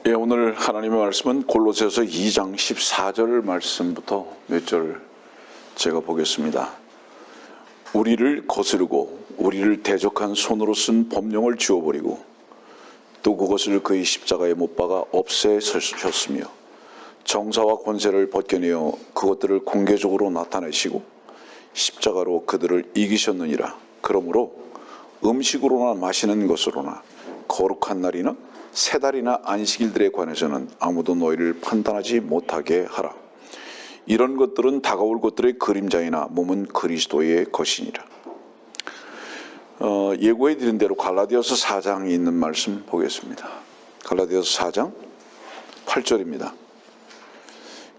예, 오늘 하나님의 말씀은 골로새서 2장 14절 말씀부터 몇 절 제가 보겠습니다. 우리를 거스르고 우리를 대적한 손으로 쓴 법령을 지워버리고 또 그것을 그의 십자가에 못 박아 없애셨으며 정사와 권세를 벗겨내어 그것들을 공개적으로 나타내시고 십자가로 그들을 이기셨느니라. 그러므로 음식으로나 마시는 것으로나 거룩한 날이나 세 달이나 안식일들에 관해서는 아무도 너희를 판단하지 못하게 하라. 이런 것들은 다가올 것들의 그림자이나 몸은 그리스도의 것이니라. 예고해 드린 대로 갈라디아서 4장에 있는 말씀 보겠습니다. 갈라디아서 4장 8절입니다.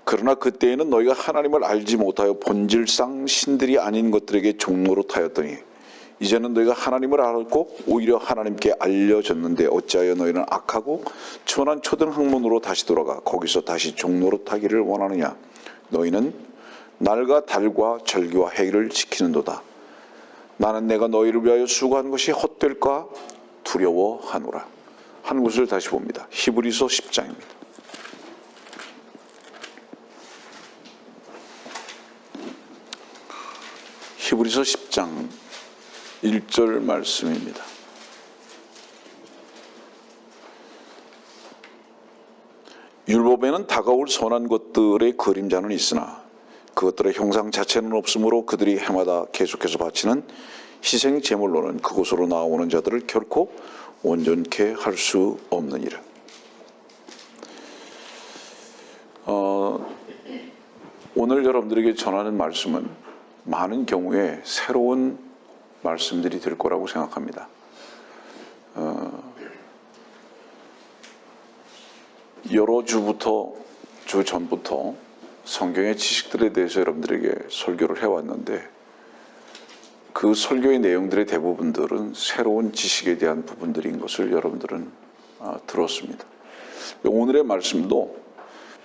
그러나 그때에는 너희가 하나님을 알지 못하여 본질상 신들이 아닌 것들에게 종노릇하였더니 이제는 너희가 하나님을 알았고 오히려 하나님께 알려졌는데 어찌하여 너희는 악하고 천한 초등학문으로 다시 돌아가 거기서 다시 종노릇하기를 원하느냐. 너희는 날과 달과 절기와 해일을 지키는도다. 나는 내가 너희를 위하여 수고한 것이 헛될까 두려워하노라. 한 구절 다시 봅니다. 히브리서 10장입니다. 히브리서 10장 1절 말씀입니다. 율법에는 다가올 선한 것들의 그림자는 있으나 그것들의 형상 자체는 없으므로 그들이 해마다 계속해서 바치는 희생 제물로는 그곳으로 나오는 자들을 결코 온전케 할 수 없느니라. 오늘 여러분들에게 전하는 말씀은 많은 경우에 새로운 말씀들이 될 거라고 생각합니다. 여러 주 전부터 성경의 지식들에 대해서 여러분들에게 설교를 해왔는데 그 설교의 내용들의 대부분들은 새로운 지식에 대한 부분들인 것을 여러분들은 들었습니다. 오늘의 말씀도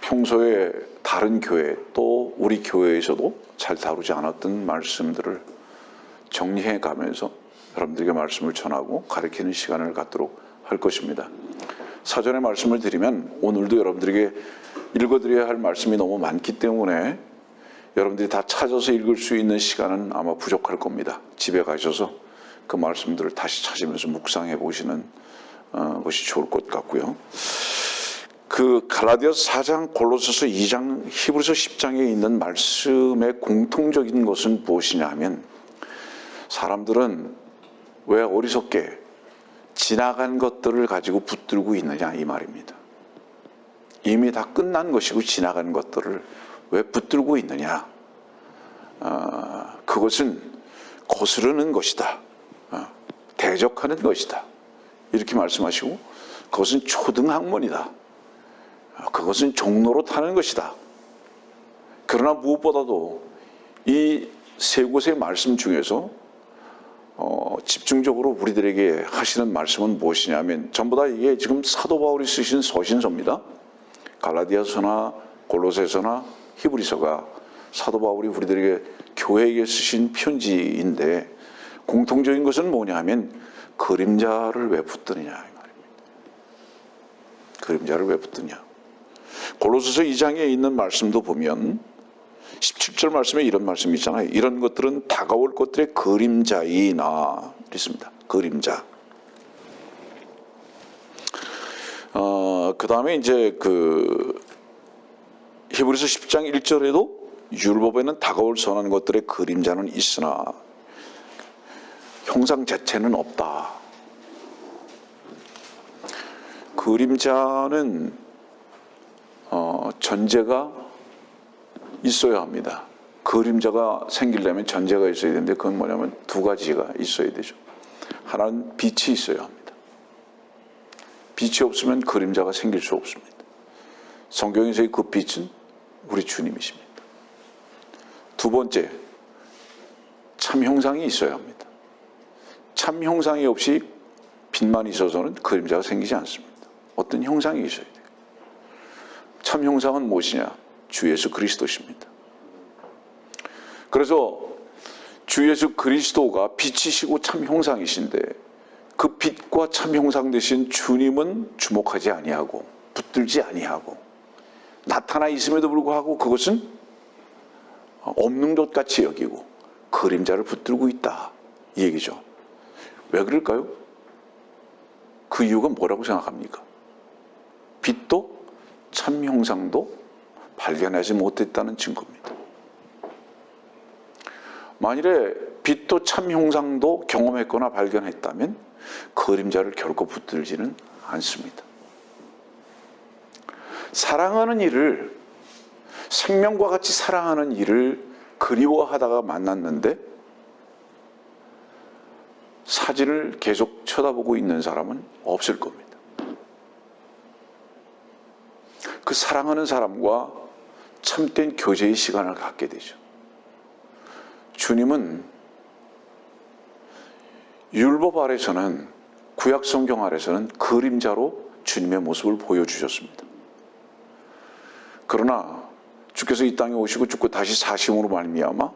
평소에 다른 교회 또 우리 교회에서도 잘 다루지 않았던 말씀들을 정리해 가면서 여러분들에게 말씀을 전하고 가르치는 시간을 갖도록 할 것입니다. 사전에 말씀을 드리면 오늘도 여러분들에게 읽어드려야 할 말씀이 너무 많기 때문에 여러분들이 다 찾아서 읽을 수 있는 시간은 아마 부족할 겁니다. 집에 가셔서 그 말씀들을 다시 찾으면서 묵상해 보시는 것이 좋을 것 같고요. 그 갈라디아서 4장, 골로새서 2장, 히브리서 10장에 있는 말씀의 공통적인 것은 무엇이냐 하면 사람들은 왜 어리석게 지나간 것들을 가지고 붙들고 있느냐 이 말입니다. 이미 다 끝난 것이고 지나간 것들을 왜 붙들고 있느냐. 그것은 거스르는 것이다. 대적하는 것이다. 이렇게 말씀하시고 그것은 초등학문이다. 그것은 종노릇하는 것이다. 그러나 무엇보다도 이 세 곳의 말씀 중에서 집중적으로 우리들에게 하시는 말씀은 무엇이냐면 전부 다 이게 지금 사도 바울이 쓰신 서신서입니다. 갈라디아서나 골로새서나 히브리서가 사도 바울이 우리들에게 교회에게 쓰신 편지인데 공통적인 것은 뭐냐 하면 그림자를 왜 붙드느냐 이 말입니다. 그림자를 왜 붙드냐. 골로새서 2장에 있는 말씀도 보면 17절 말씀에 이런 말씀이 있잖아요. 이런 것들은 다가올 것들의 그림자이나 있습니다. 그림자. 그 다음에 이제 히브리서 10장 1절에도 율법에는 다가올 선한 것들의 그림자는 있으나 형상 자체는 없다. 그림자는 전제가 있어야 합니다. 그림자가 생기려면 전제가 있어야 되는데 그건 뭐냐면 두 가지가 있어야 되죠. 하나는 빛이 있어야 합니다. 빛이 없으면 그림자가 생길 수 없습니다. 성경에서의 그 빛은 우리 주님이십니다. 두 번째, 참 형상이 있어야 합니다. 참 형상이 없이 빛만 있어서는 그림자가 생기지 않습니다. 어떤 형상이 있어야 돼요. 참 형상은 무엇이냐? 주 예수 그리스도십니다. 그래서 주 예수 그리스도가 빛이시고 참 형상이신데 그 빛과 참 형상 되신 주님은 주목하지 아니하고 붙들지 아니하고 나타나 있음에도 불구하고 그것은 없는 것 같이 여기고 그림자를 붙들고 있다 이 얘기죠. 왜 그럴까요? 그 이유가 뭐라고 생각합니까? 빛도 참 형상도 발견하지 못했다는 증거입니다. 만일에 빛도 참 형상도 경험했거나 발견했다면 그림자를 결코 붙들지는 않습니다. 사랑하는 이를, 생명과 같이 사랑하는 이를 그리워하다가 만났는데 사진을 계속 쳐다보고 있는 사람은 없을 겁니다. 그 사랑하는 사람과 참된 교제의 시간을 갖게 되죠. 주님은 율법 아래서는, 구약 성경 아래서는 그림자로 주님의 모습을 보여주셨습니다. 그러나 주께서 이 땅에 오시고 죽고 다시 사심으로 말미암아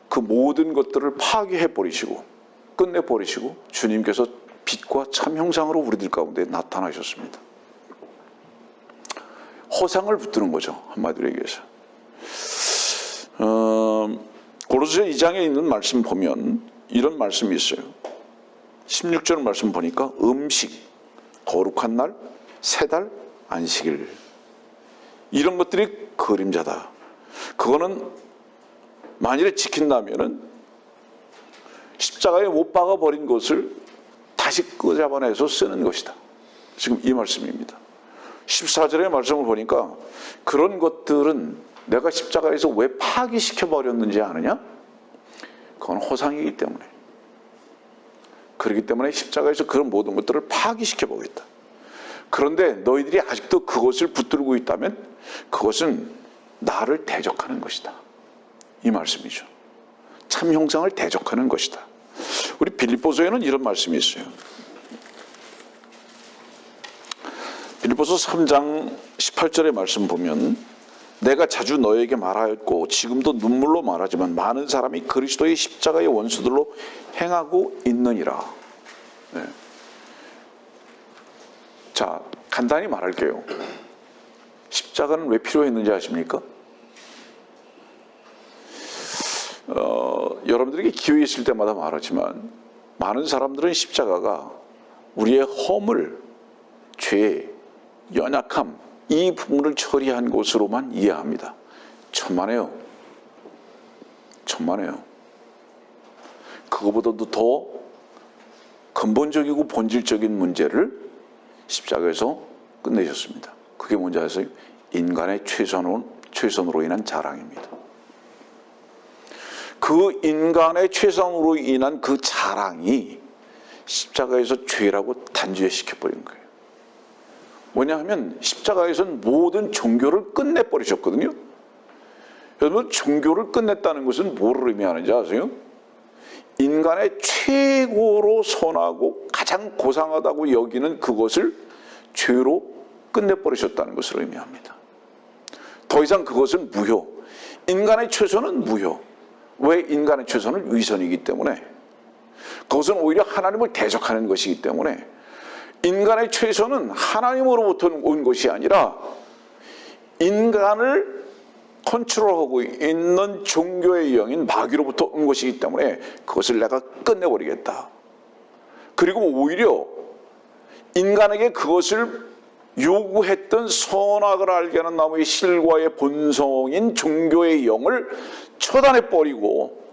그 모든 것들을 파괴해버리시고 끝내버리시고 주님께서 빛과 참 형상으로 우리들 가운데 나타나셨습니다. 허상을 붙드는 거죠. 한마디로 얘기해서. 고로새 2장에 있는 말씀 보면 이런 말씀이 있어요. 16절 말씀 보니까 음식, 거룩한 날, 세 달, 안식일 이런 것들이 그림자다. 그거는 만일에 지킨다면은 십자가에 못 박아 버린 것을 다시 끄잡아내서 쓰는 것이다. 지금 이 말씀입니다. 14절의 말씀을 보니까 그런 것들은 내가 십자가에서 왜 파기시켜 버렸는지 아느냐? 그건 허상이기 때문에. 그렇기 때문에 십자가에서 그런 모든 것들을 파기시켜 보겠다. 그런데 너희들이 아직도 그것을 붙들고 있다면 그것은 나를 대적하는 것이다. 이 말씀이죠. 참 형상을 대적하는 것이다. 우리 빌립보서에는 이런 말씀이 있어요. 빌립보서 3장 18절의 말씀 보면 내가 자주 너에게 말하였고 지금도 눈물로 말하지만 많은 사람이 그리스도의 십자가의 원수들로 행하고 있느니라. 네. 자, 간단히 말할게요. 십자가는 왜 필요했는지 아십니까? 여러분들에게 기회 있을 때마다 말하지만 많은 사람들은 십자가가 우리의 허물, 죄, 연약함 이 부분을 처리한 것으로만 이해합니다. 천만에요. 천만에요. 그거보다도 더 근본적이고 본질적인 문제를 십자가에서 끝내셨습니다. 그게 뭔지 아세요? 인간의 최선으로 인한 자랑입니다. 그 인간의 최선으로 인한 그 자랑이 십자가에서 죄라고 단죄시켜버린 거예요. 뭐냐 하면 십자가에서는 모든 종교를 끝내버리셨거든요. 여러분, 종교를 끝냈다는 것은 뭐를 의미하는지 아세요? 인간의 최고로 선하고 가장 고상하다고 여기는 그것을 죄로 끝내버리셨다는 것을 의미합니다. 더 이상 그것은 무효. 인간의 최선은 무효. 왜? 인간의 최선은 위선이기 때문에. 그것은 오히려 하나님을 대적하는 것이기 때문에 인간의 최선은 하나님으로부터 온 것이 아니라 인간을 컨트롤하고 있는 종교의 영인 마귀로부터 온 것이기 때문에 그것을 내가 끝내버리겠다. 그리고 오히려 인간에게 그것을 요구했던 선악을 알게 하는 나무의 실과의 본성인 종교의 영을 처단해버리고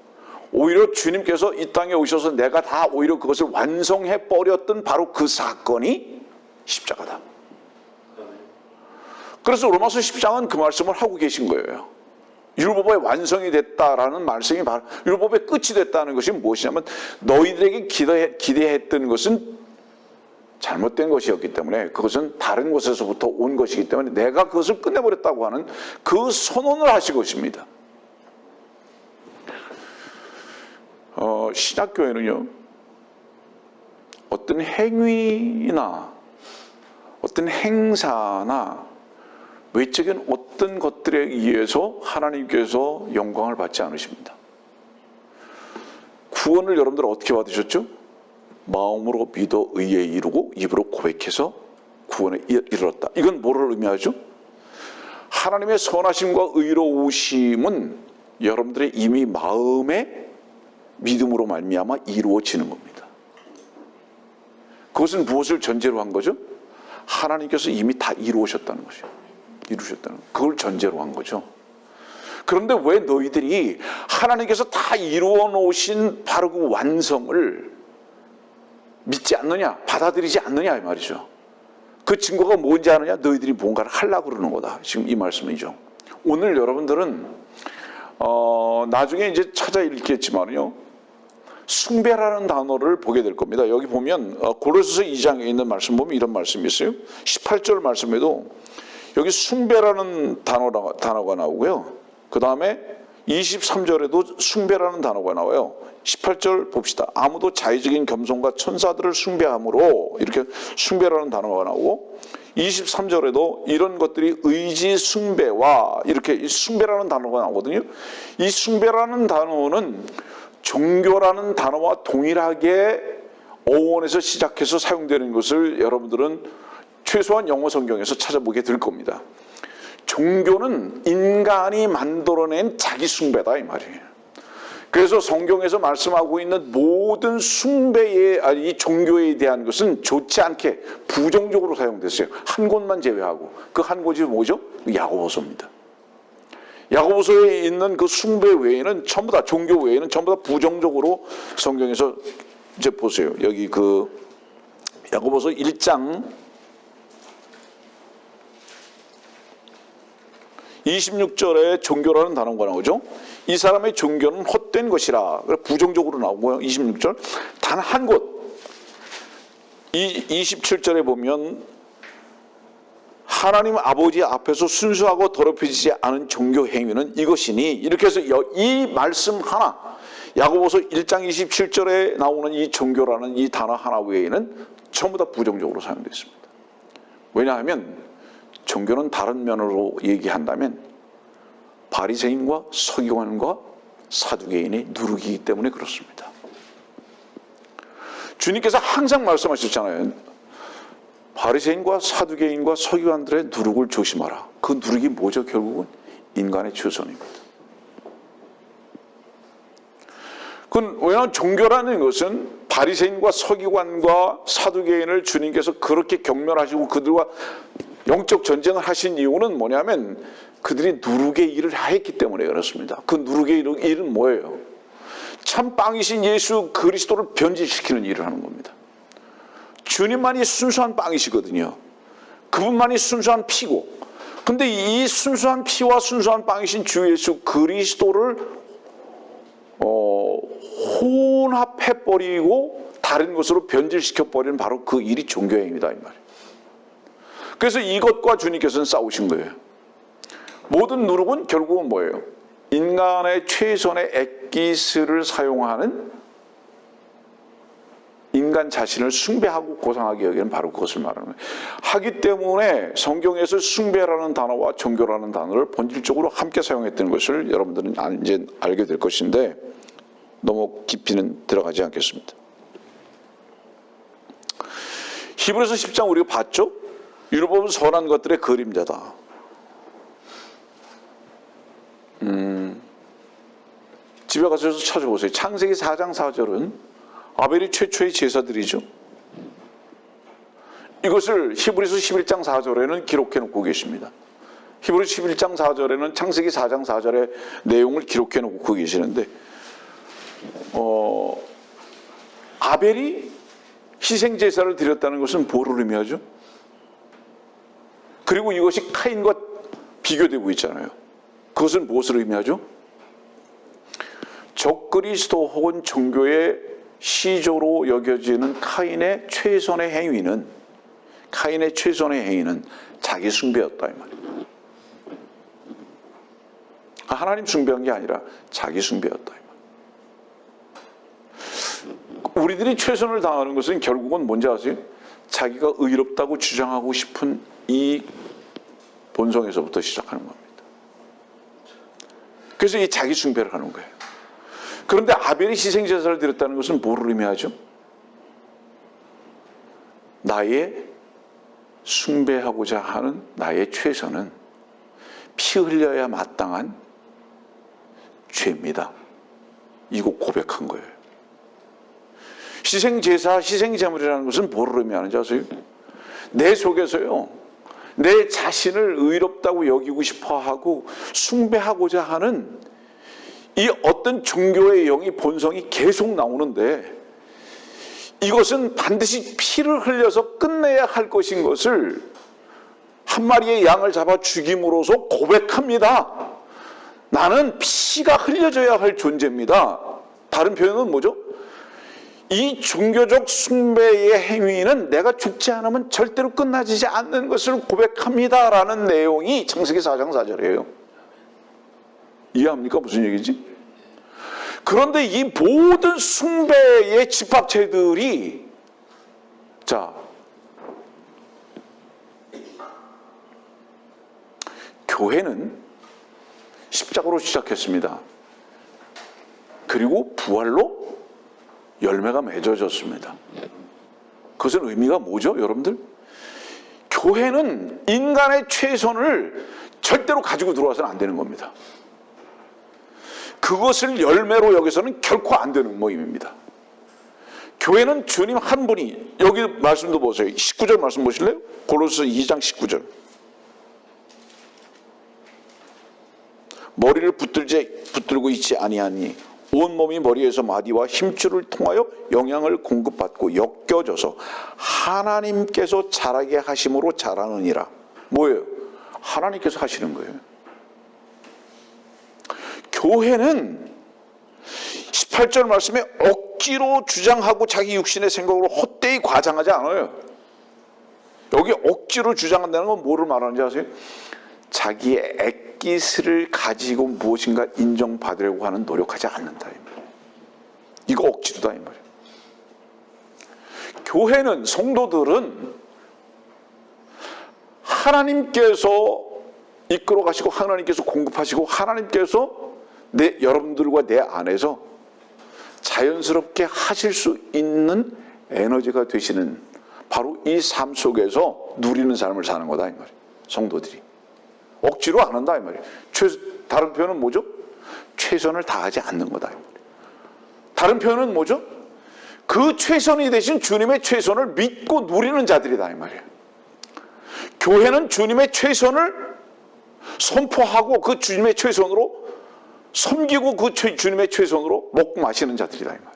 오히려 주님께서 이 땅에 오셔서 내가 다 오히려 그것을 완성해버렸던 바로 그 사건이 십자가다. 그래서 로마서 10장은 그 말씀을 하고 계신 거예요. 율법의 완성이 됐다라는 말씀이 바로 율법의 끝이 됐다는 것이 무엇이냐면 너희들에게 기대했던 것은 잘못된 것이었기 때문에 그것은 다른 곳에서부터 온 것이기 때문에 내가 그것을 끝내버렸다고 하는 그 선언을 하신 것입니다. 신약교회는요, 어떤 행위나 어떤 행사나 외적인 어떤 것들에 의해서 하나님께서 영광을 받지 않으십니다. 구원을 여러분들 어떻게 받으셨죠? 마음으로 믿어 의에 이르고 입으로 고백해서 구원에 이르렀다. 이건 뭐를 의미하죠? 하나님의 선하심과 의로우심은 여러분들의 이미 마음의 믿음으로 말미암아 이루어지는 겁니다. 그것은 무엇을 전제로 한 거죠? 하나님께서 이미 다 이루셨다는 것이죠. 이루셨다는 것. 그걸 전제로 한 거죠. 그런데 왜 너희들이 하나님께서 다 이루어 놓으신 바로 그 완성을 믿지 않느냐, 받아들이지 않느냐 이 말이죠. 그 증거가 뭔지 아느냐? 너희들이 뭔가를 하려고 그러는 거다. 지금 이 말씀이죠. 오늘 여러분들은 나중에 이제 찾아 읽겠지만요, 숭배라는 단어를 보게 될 겁니다. 여기 보면 고린도서 2장에 있는 말씀 보면 이런 말씀이 있어요. 18절 말씀에도 여기 숭배라는 단어가 나오고요. 그 다음에 23절에도 숭배라는 단어가 나와요. 18절 봅시다. 아무도 자의적인 겸손과 천사들을 숭배함으로, 이렇게 숭배라는 단어가 나오고, 23절에도 이런 것들이 의지 숭배와, 이렇게 숭배라는 단어가 나오거든요. 이 숭배라는 단어는 종교라는 단어와 동일하게 어원에서 시작해서 사용되는 것을 여러분들은 최소한 영어 성경에서 찾아보게 될 겁니다. 종교는 인간이 만들어낸 자기 숭배다 이 말이에요. 그래서 성경에서 말씀하고 있는 모든 이 종교에 대한 것은 좋지 않게 부정적으로 사용됐어요. 한 곳만 제외하고, 그 한 곳이 뭐죠? 야고보서입니다. 야고보서에 있는 그 숭배 외에는 전부 다, 종교 외에는 전부 다 부정적으로 성경에서, 이제 보세요. 여기 그 야고보서 1장 26절에 종교라는 단어가 나오죠. 이 사람의 종교는 헛된 것이라, 부정적으로 나오고요. 26절 단 한 곳, 27절에 보면 하나님 아버지 앞에서 순수하고 더럽혀지지 않은 종교 행위는 이것이니, 이렇게 해서 이 말씀 하나, 야고보서 1장 27절에 나오는 이 종교라는 이 단어 하나 외에는 전부 다 부정적으로 사용되어 있습니다. 왜냐하면 종교는 다른 면으로 얘기한다면 바리새인과 서기관과 사두개인의 누룩이기 때문에 그렇습니다. 주님께서 항상 말씀하셨잖아요. 바리새인과 사두개인과 서기관들의 누룩을 조심하라. 그 누룩이 뭐죠? 결국은 인간의 최선입니다. 왜냐하면 종교라는 것은 바리새인과 서기관과 사두개인을 주님께서 그렇게 경멸하시고 그들과 영적 전쟁을 하신 이유는 뭐냐면 그들이 누룩의 일을 했기 때문에 그렇습니다. 그 누룩의 일은 뭐예요? 참 빵이신 예수 그리스도를 변질시키는 일을 하는 겁니다. 주님만이 순수한 빵이시거든요. 그분만이 순수한 피고, 근데 이 순수한 피와 순수한 빵이신 주 예수 그리스도를 혼합해버리고 다른 것으로 변질시켜버리는 바로 그 일이 종교행위다 이 말이에요. 그래서 이것과 주님께서는 싸우신 거예요. 모든 누룩은 결국은 뭐예요? 인간의 최선의 액기스를 사용하는, 인간 자신을 숭배하고 고상하게 여기는 바로 그것을 말하는 거예요. 하기 때문에 성경에서 숭배라는 단어와 종교라는 단어를 본질적으로 함께 사용했던 것을 여러분들은 이제 알게 될 것인데 너무 깊이는 들어가지 않겠습니다. 히브리서 10장 우리가 봤죠? 율법은 선한 것들의 그림자다. 집에 가서 찾아보세요. 창세기 4장 4절은 아벨이 최초의 제사들이죠. 이것을 히브리서 11장 4절에는 기록해 놓고 계십니다. 히브리서 11장 4절에는 창세기 4장 4절의 내용을 기록해 놓고 계시는데 아벨이 희생 제사를 드렸다는 것은 뭐를 의미하죠? 그리고 이것이 카인과 비교되고 있잖아요. 그것은 무엇을 의미하죠? 적그리스도 혹은 종교의 시조로 여겨지는 카인의 최선의 행위는 자기 숭배였다 이 말이에요. 하나님 숭배한 게 아니라 자기 숭배였다 이 말이에요. 우리들이 최선을 다하는 것은 결국은 뭔지 아세요? 자기가 의롭다고 주장하고 싶은 이 본성에서부터 시작하는 겁니다. 그래서 이 자기 숭배를 하는 거예요. 그런데 아벨이 희생제사를 드렸다는 것은 뭐를 의미하죠? 나의 숭배하고자 하는 나의 최선은 피 흘려야 마땅한 죄입니다. 이거 고백한 거예요. 희생제사, 희생제물이라는 것은 뭐를 의미하는지 아세요? 내 속에서요, 내 자신을 의롭다고 여기고 싶어하고 숭배하고자 하는 이 어떤 종교의 영이, 본성이 계속 나오는데, 이것은 반드시 피를 흘려서 끝내야 할 것인 것을 한 마리의 양을 잡아 죽임으로써 고백합니다. 나는 피가 흘려져야 할 존재입니다. 다른 표현은 뭐죠? 이 종교적 숭배의 행위는 내가 죽지 않으면 절대로 끝나지 않는 것을 고백합니다라는 내용이 창세기 4장 4절이에요. 이해합니까? 무슨 얘기지? 그런데 이 모든 숭배의 집합체들이, 자, 교회는 십자가로 시작했습니다. 그리고 부활로 열매가 맺어졌습니다. 그것은 의미가 뭐죠, 여러분들? 교회는 인간의 최선을 절대로 가지고 들어와서는 안 되는 겁니다. 그것을 열매로 여기서는 결코 안 되는 모임입니다. 교회는 주님 한 분이, 여기 말씀도 보세요. 19절 말씀 보실래요? 골로새 2장 19절. 머리를 붙들고 있지 아니하니 온몸이 머리에서 마디와 힘줄을 통하여 영향을 공급받고 엮여져서 하나님께서 자라게 하심으로 자라느니라. 뭐예요? 하나님께서 하시는 거예요. 교회는 18절 말씀에 억지로 주장하고 자기 육신의 생각으로 헛되이 과장하지 않아요. 여기 억지로 주장한다는 건 뭐를 말하는지 아세요? 자기의 액기스를 가지고 무엇인가 인정받으려고 하는 노력하지 않는다, 이 말이에요. 이거 억지로다, 이 말이에요. 교회는, 성도들은 하나님께서 이끌어 가시고 하나님께서 공급하시고 하나님께서 여러분들과 내 안에서 자연스럽게 하실 수 있는 에너지가 되시는, 바로 이 삶 속에서 누리는 삶을 사는 거다, 이 말이에요. 성도들이 억지로 안 한다, 이 말이에요. 다른 표현은 뭐죠? 최선을 다하지 않는 거다, 이 말이에요. 다른 표현은 뭐죠? 그 최선이 되신 주님의 최선을 믿고 누리는 자들이다, 이 말이에요. 교회는 주님의 최선을 선포하고 그 주님의 최선으로 섬기고 그 주님의 최선으로 먹고 마시는 자들이다, 이 말이에요.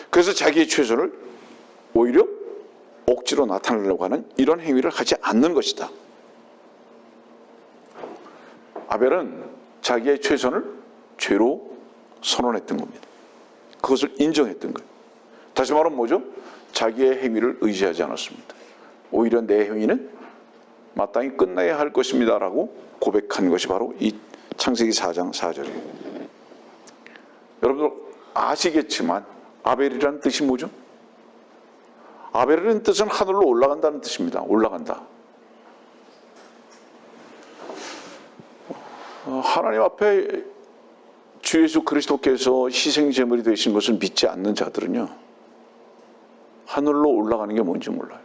그래서 자기의 최선을 오히려 억지로 나타내려고 하는 이런 행위를 하지 않는 것이다. 아벨은 자기의 최선을 죄로 선언했던 겁니다. 그것을 인정했던 거예요. 다시 말하면 뭐죠? 자기의 행위를 의지하지 않았습니다. 오히려 내 행위는 마땅히 끝나야 할 것입니다 라고 고백한 것이 바로 이 창세기 4장 4절이에요. 여러분들 아시겠지만 아벨이라는 뜻이 뭐죠? 아벨이라는 뜻은 하늘로 올라간다는 뜻입니다. 올라간다. 하나님 앞에 주 예수 그리스도께서 희생제물이 되신 것을 믿지 않는 자들은요, 하늘로 올라가는 게 뭔지 몰라요.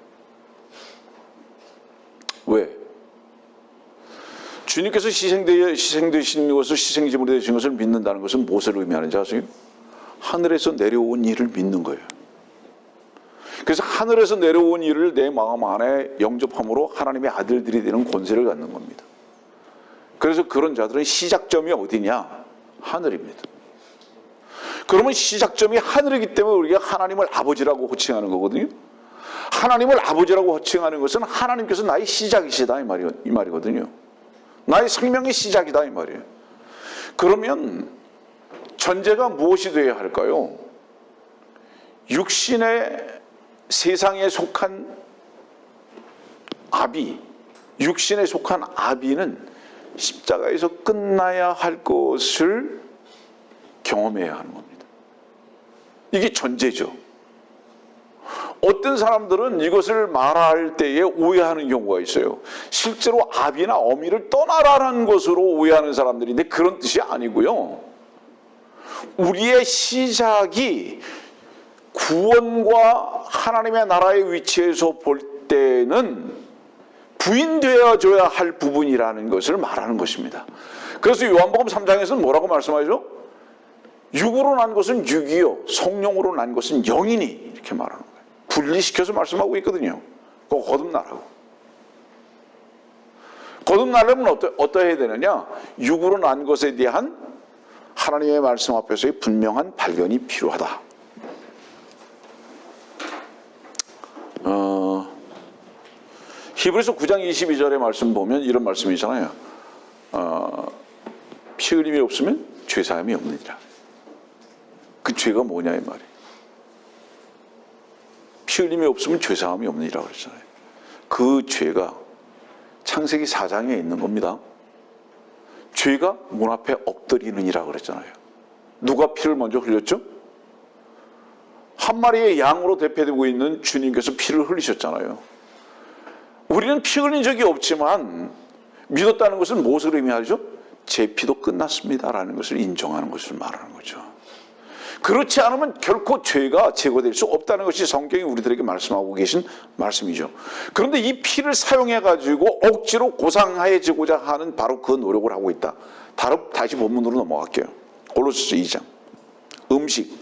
왜? 주님께서 희생되신 것을, 희생제물이 되신 것을 믿는다는 것은 무엇을 의미하는지 아세요? 하늘에서 내려온 일을 믿는 거예요. 그래서 하늘에서 내려온 일을 내 마음 안에 영접함으로 하나님의 아들들이 되는 권세를 갖는 겁니다. 그래서 그런 자들은 시작점이 어디냐? 하늘입니다. 그러면 시작점이 하늘이기 때문에 우리가 하나님을 아버지라고 호칭하는 거거든요. 하나님을 아버지라고 호칭하는 것은 하나님께서 나의 시작이시다, 이 말이거든요. 나의 생명의 시작이다, 이 말이에요. 그러면 전제가 무엇이 되어야 할까요? 육신의 세상에 속한 아비, 육신에 속한 아비는 십자가에서 끝나야 할 것을 경험해야 하는 겁니다. 이게 전제죠. 어떤 사람들은 이것을 말할 때에 오해하는 경우가 있어요. 실제로 아비나 어미를 떠나라는 것으로 오해하는 사람들인데 그런 뜻이 아니고요. 우리의 시작이 구원과 하나님의 나라의 위치에서 볼 때는 부인되어줘야 할 부분이라는 것을 말하는 것입니다. 그래서 요한복음 3장에서는 뭐라고 말씀하죠? 육으로 난 것은 육이요, 성령으로 난 것은 영이니, 이렇게 말하는 거예요. 분리시켜서 말씀하고 있거든요. 그거 거듭나라고. 거듭나려면 어떠해야 되느냐? 육으로 난 것에 대한 하나님의 말씀 앞에서의 분명한 발견이 필요하다. 히브리서 9장 22절의 말씀 보면 이런 말씀이잖아요. 피 흘림이 없으면 죄사함이 없느니라. 그 죄가 뭐냐 이 말이에요. 피 흘림이 없으면 죄사함이 없느니라 그랬잖아요. 그 죄가 창세기 4장에 있는 겁니다. 죄가 문 앞에 엎드리느니라 그랬잖아요. 누가 피를 먼저 흘렸죠? 한 마리의 양으로 대표되고 있는 주님께서 피를 흘리셨잖아요. 우리는 피 흘린 적이 없지만 믿었다는 것은 무엇을 의미하죠? 제 피도 끝났습니다라는 것을 인정하는 것을 말하는 거죠. 그렇지 않으면 결코 죄가 제거될 수 없다는 것이 성경이 우리들에게 말씀하고 계신 말씀이죠. 그런데 이 피를 사용해가지고 억지로 고상해지고자 하는 바로 그 노력을 하고 있다. 다시 본문으로 넘어갈게요. 골로새서 2장. 음식.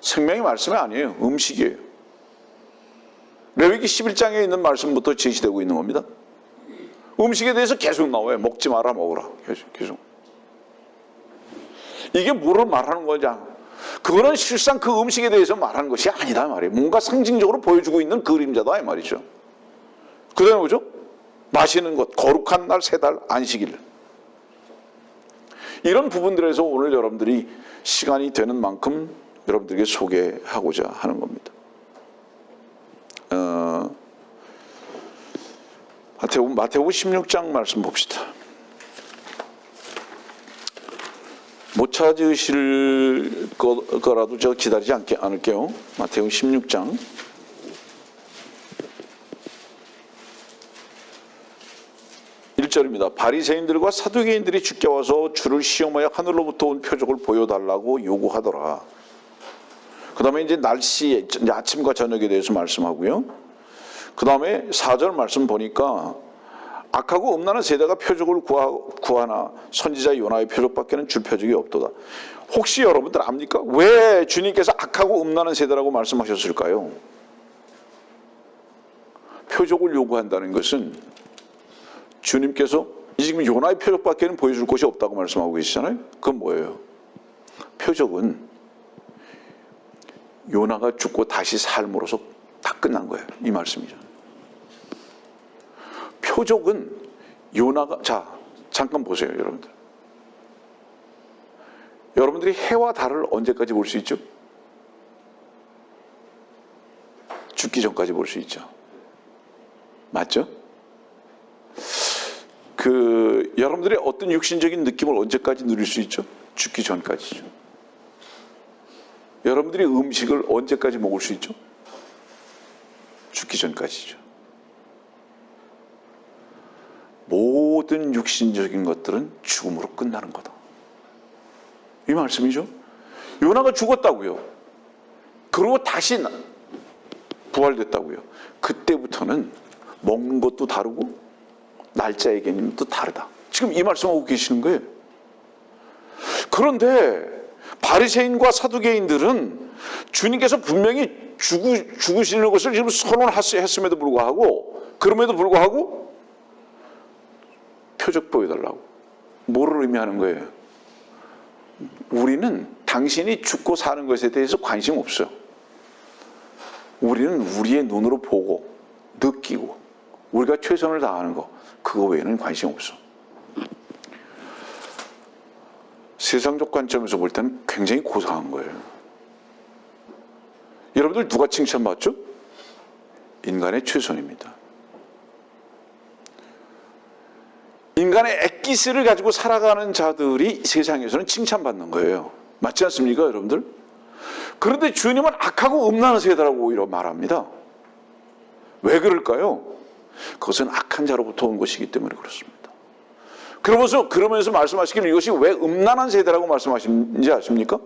생명의 말씀이 아니에요. 음식이에요. 레위기 11장에 있는 말씀부터 제시되고 있는 겁니다. 음식에 대해서 계속 나와요. 먹지 마라, 먹으라. 계속. 이게 뭐를 말하는 거냐? 그거는 실상 그 음식에 대해서 말하는 것이 아니다 말이에요. 뭔가 상징적으로 보여주고 있는 그림자다 이 말이죠. 그 다음에 뭐죠? 마시는 것, 거룩한 날 세 달 안식일. 이런 부분들에서 오늘 여러분들이 시간이 되는 만큼 여러분들에게 소개하고자 하는 겁니다. 마태복음 16장 말씀 봅시다. 못 찾으실 거라도 저 기다리지 않을게요. 마태복음 16장 1절입니다. 바리새인들과 사두개인들이 주께 와서 주를 시험하여 하늘로부터 온 표적을 보여달라고 요구하더라. 그 다음에 이제 날씨, 아침과 저녁에 대해서 말씀하고요. 그 다음에 4절 말씀 보니까 악하고 음란한 세대가 표적을 구하나 선지자 요나의 표적밖에는 줄 표적이 없도다. 혹시 여러분들 압니까? 왜 주님께서 악하고 음란한 세대라고 말씀하셨을까요? 표적을 요구한다는 것은 주님께서 지금 요나의 표적밖에는 보여줄 것이 없다고 말씀하고 계시잖아요. 그건 뭐예요? 표적은 요나가 죽고 다시 삶으로서 다 끝난 거예요. 이 말씀이죠. 표적은 요나가, 자, 잠깐 보세요, 여러분들. 여러분들이 해와 달을 언제까지 볼 수 있죠? 죽기 전까지 볼 수 있죠. 맞죠? 여러분들의 어떤 육신적인 느낌을 언제까지 누릴 수 있죠? 죽기 전까지죠. 여러분들이 음식을 언제까지 먹을 수 있죠? 죽기 전까지죠. 모든 육신적인 것들은 죽음으로 끝나는 거다. 이 말씀이죠. 요나가 죽었다고요. 그리고 다시 부활됐다고요. 그때부터는 먹는 것도 다르고 날짜의 개념도 다르다. 지금 이 말씀하고 계시는 거예요. 그런데 바리새인과 사두개인들은 주님께서 분명히 죽으시는 것을 지금 선언했음에도 불구하고, 그럼에도 불구하고 표적 보여달라고. 뭐를 의미하는 거예요? 우리는 당신이 죽고 사는 것에 대해서 관심 없어요. 우리는 우리의 눈으로 보고 느끼고 우리가 최선을 다하는 거, 그거 외에는 관심 없어. 세상적 관점에서 볼 때는 굉장히 고상한 거예요. 여러분들 누가 칭찬받죠? 인간의 최선입니다. 인간의 액기스를 가지고 살아가는 자들이 세상에서는 칭찬받는 거예요. 맞지 않습니까, 여러분들? 그런데 주님은 악하고 음란한 세대라고 오히려 말합니다. 왜 그럴까요? 그것은 악한 자로부터 온 것이기 때문에 그렇습니다. 그러면서 말씀하시기를 이것이 왜 음란한 세대라고 말씀하시는지 아십니까?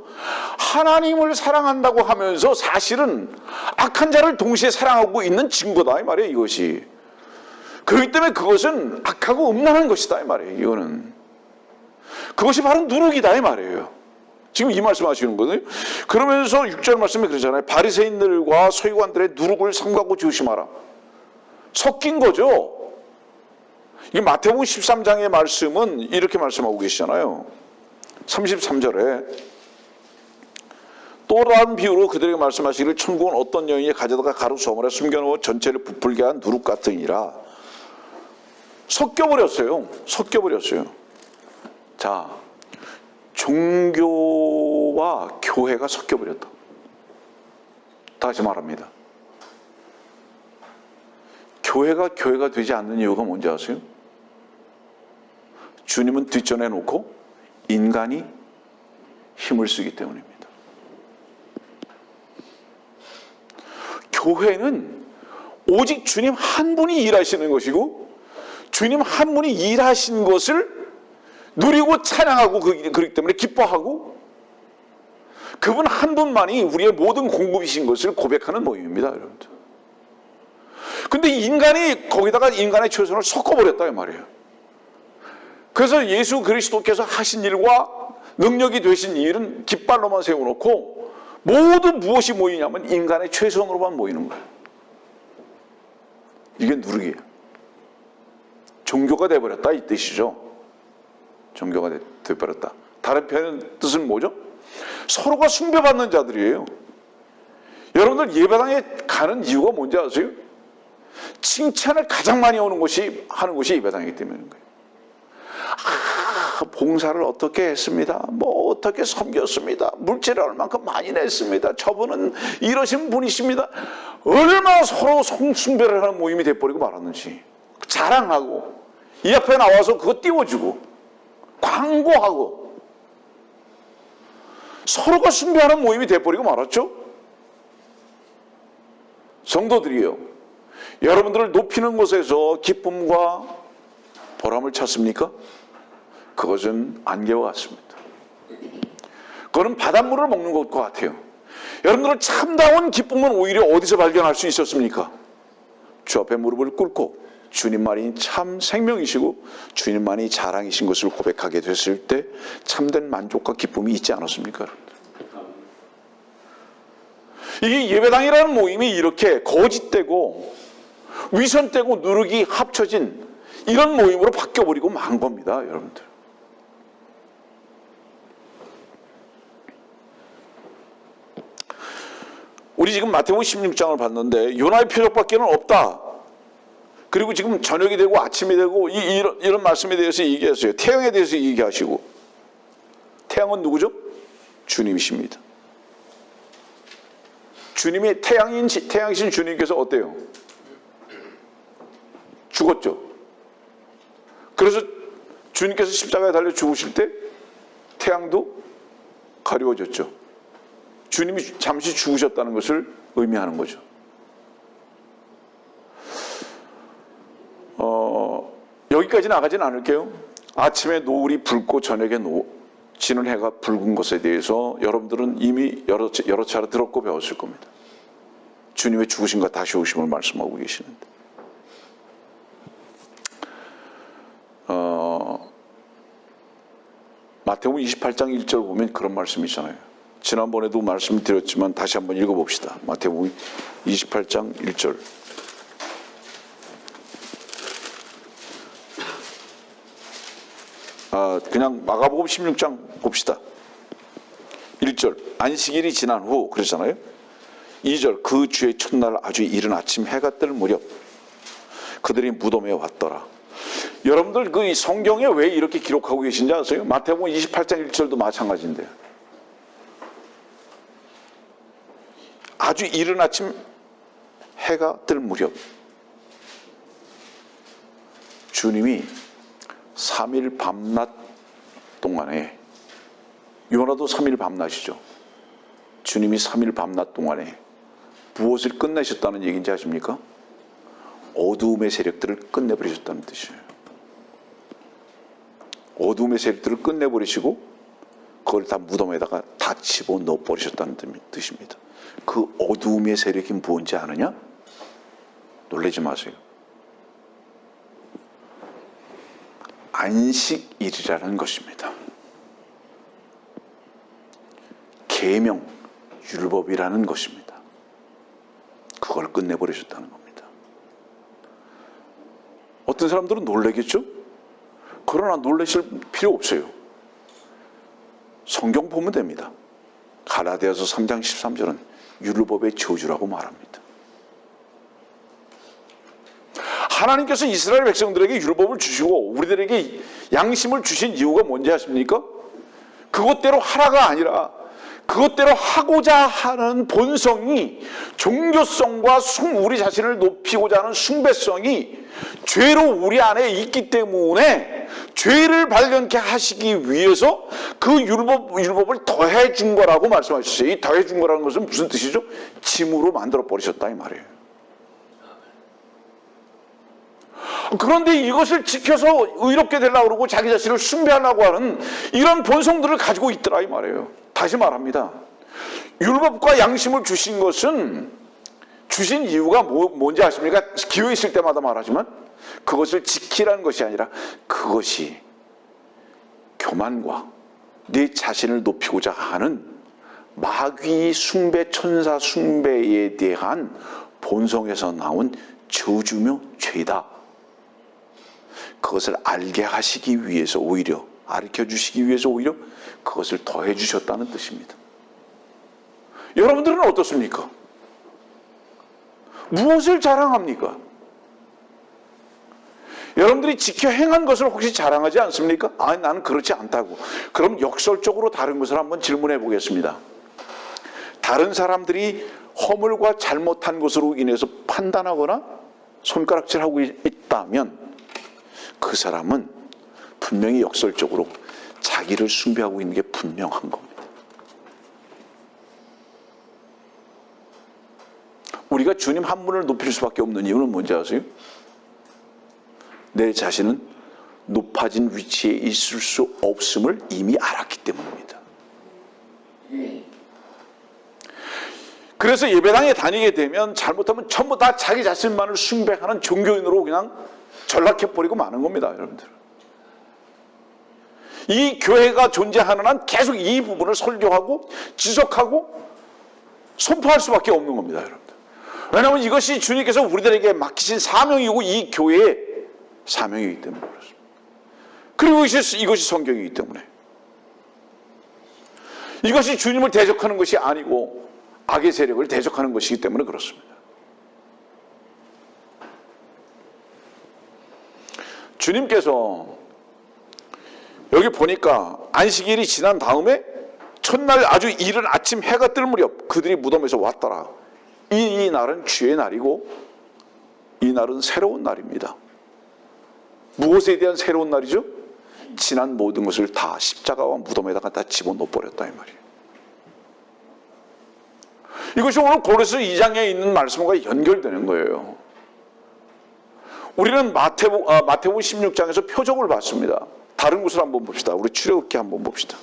하나님을 사랑한다고 하면서 사실은 악한 자를 동시에 사랑하고 있는 증거다 이 말이에요. 이것이. 그렇기 때문에 그것은 악하고 음란한 것이다 이 말이에요. 이거는. 그것이 바로 누룩이다 이 말이에요. 지금 이 말씀하시는 거거든요. 그러면서 6절 말씀에 그러잖아요. 바리새인들과 서기관들의 누룩을 삼가고 조심하라. 섞인 거죠. 이 마태복음 13장의 말씀은 이렇게 말씀하고 계시잖아요. 33절에 또 다른 비유로 그들에게 말씀하시기를 천국은 어떤 여인이 가져다가 가루 저물에 숨겨놓아 전체를 부풀게 한 누룩 같으니라. 섞여버렸어요. 자, 종교와 교회가 섞여버렸다. 다시 말합니다. 교회가 되지 않는 이유가 뭔지 아세요? 주님은 뒷전에 놓고 인간이 힘을 쓰기 때문입니다. 교회는 오직 주님 한 분이 일하시는 것이고 주님 한 분이 일하신 것을 누리고 찬양하고 그렇기 때문에 기뻐하고 그분 한 분만이 우리의 모든 공급이신 것을 고백하는 모임입니다. 여러분들. 근데 인간이 거기다가 인간의 최선을 섞어버렸다 이 말이에요. 그래서 예수 그리스도께서 하신 일과 능력이 되신 일은 깃발로만 세워놓고 모두 무엇이 모이냐면 인간의 최선으로만 모이는 거예요. 이게 누룩이에요. 종교가 돼버렸다 이 뜻이죠. 종교가 돼버렸다. 다른 표현 뜻은 뭐죠? 서로가 숭배받는 자들이에요. 여러분들 예배당에 가는 이유가 뭔지 아세요? 칭찬을 가장 많이 하는 곳이 예배당이기 때문인 거예요. 봉사를 어떻게 했습니다. 뭐 어떻게 섬겼습니다. 물질을 얼만큼 많이 냈습니다. 저분은 이러신 분이십니다. 얼마나 서로 숭배를 하는 모임이 돼버리고 말았는지. 자랑하고 이 앞에 나와서 그거 띄워주고 광고하고 서로가 숭배하는 모임이 돼버리고 말았죠. 성도들이요, 여러분들을 높이는 곳에서 기쁨과 보람을 찾습니까? 그것은 안개와 같습니다. 그거는 바닷물을 먹는 것과 같아요. 여러분들은 참다운 기쁨은 오히려 어디서 발견할 수 있었습니까? 주 앞에 무릎을 꿇고 주님만이 참 생명이시고 주님만이 자랑이신 것을 고백하게 됐을 때 참된 만족과 기쁨이 있지 않았습니까? 이게 예배당이라는 모임이 이렇게 거짓되고 위선되고 누룩이 합쳐진 이런 모임으로 바뀌어버리고 만 겁니다. 여러분들. 우리 지금 마태복음 16장을 봤는데 요나의 표적밖에는 없다. 그리고 지금 저녁이 되고 아침이 되고 이런 말씀에 대해서 얘기했어요. 태양에 대해서 얘기하시고, 태양은 누구죠? 주님이십니다. 주님이 태양이신 주님께서 어때요? 죽었죠. 그래서 주님께서 십자가에 달려 죽으실 때 태양도 가려워졌죠. 주님이 잠시 죽으셨다는 것을 의미하는 거죠. 여기까지 나가진 않을게요. 아침에 노을이 붉고 저녁에 지는 해가 붉은 것에 대해서 여러분들은 이미 여러 차례 들었고 배웠을 겁니다. 주님의 죽으심과 다시 오심을 말씀하고 계시는데, 마태복음 28장 1절 보면 그런 말씀이 있잖아요. 지난번에도 말씀드렸지만 다시 한번 읽어봅시다. 마태복음 28장 1절. 그냥 마가복음 16장 봅시다. 1절. 안식일이 지난 후 그러잖아요. 2절. 그 주의 첫날 아주 이른 아침 해가 뜰 무렵 그들이 무덤에 왔더라. 여러분들 그 성경에 왜 이렇게 기록하고 계신지 아세요? 마태복음 28장 1절도 마찬가지인데, 아주 이른 아침 해가 뜰 무렵 주님이 3일 밤낮 동안에, 요나도 3일 밤낮이죠. 주님이 3일 밤낮 동안에 무엇을 끝내셨다는 얘기인지 아십니까? 어두움의 세력들을 끝내버리셨다는 뜻이에요. 어둠의 세력들을 끝내버리시고 그걸 다 무덤에다가 다 집어넣어 버리셨다는 뜻입니다. 그 어둠의 세력이 뭔지 아느냐? 놀라지 마세요. 안식일이라는 것입니다. 계명, 율법이라는 것입니다. 그걸 끝내버리셨다는 겁니다. 어떤 사람들은 놀라겠죠? 그러나 놀라실 필요 없어요. 성경 보면 됩니다. 갈라디아서 3장 13절은 율법의 저주라고 말합니다. 하나님께서 이스라엘 백성들에게 율법을 주시고 우리들에게 양심을 주신 이유가 뭔지 아십니까? 그것대로 하라가 아니라 그것대로 하고자 하는 본성이, 종교성과 우리 자신을 높이고자 하는 숭배성이 죄로 우리 안에 있기 때문에 죄를 발견케 하시기 위해서 그 율법을 더해 준 거라고 말씀하셨어요. 이 더해 준 거라는 것은 무슨 뜻이죠? 짐으로 만들어 버리셨다 이 말이에요. 그런데 이것을 지켜서 의롭게 되려고 그러고 자기 자신을 숭배하려고 하는 이런 본성들을 가지고 있더라 이 말이에요. 다시 말합니다. 율법과 양심을 주신 것은, 주신 이유가 뭔지 아십니까? 기회 있을 때마다 말하지만 그것을 지키라는 것이 아니라 그것이 교만과 네 자신을 높이고자 하는 마귀 숭배, 천사 숭배에 대한 본성에서 나온 저주며 죄다. 그것을 알게 하시기 위해서 오히려, 가르쳐 주시기 위해서 오히려 그것을 더해 주셨다는 뜻입니다. 여러분들은 어떻습니까? 무엇을 자랑합니까? 여러분들이 지켜 행한 것을 혹시 자랑하지 않습니까? 아니, 나는 그렇지 않다고. 그럼 역설적으로 다른 것을 한번 질문해 보겠습니다. 다른 사람들이 허물과 잘못한 것으로 인해서 판단하거나 손가락질하고 있다면 그 사람은 분명히 역설적으로 자기를 숭배하고 있는 게 분명한 겁니다. 우리가 주님 한 분을 높일 수밖에 없는 이유는 뭔지 아세요? 내 자신은 높아진 위치에 있을 수 없음을 이미 알았기 때문입니다. 그래서 예배당에 다니게 되면 잘못하면 전부 다 자기 자신만을 숭배하는 종교인으로 그냥 전락해버리고 마는 겁니다, 여러분들. 이 교회가 존재하는 한 계속 이 부분을 설교하고 지속하고 선포할 수밖에 없는 겁니다, 여러분들. 왜냐하면 이것이 주님께서 우리들에게 맡기신 사명이고 이 교회의 사명이기 때문에 그렇습니다. 그리고 이것이 성경이기 때문에. 이것이 주님을 대적하는 것이 아니고 악의 세력을 대적하는 것이기 때문에 그렇습니다. 주님께서 여기 보니까 안식일이 지난 다음에 첫날 아주 이른 아침 해가 뜰 무렵 그들이 무덤에서 왔더라. 이 날은 주의 날이고 이 날은 새로운 날입니다. 무엇에 대한 새로운 날이죠? 지난 모든 것을 다 십자가와 무덤에다가 다 집어넣어 버렸다 이 말이에요. 이것이 오늘 고린도서 2장에 있는 말씀과 연결되는 거예요. 우리는 마태복음 16장에서 표적을 봤습니다. 다른 곳을 한번 봅시다. 우리 출애굽기 한번 봅시다.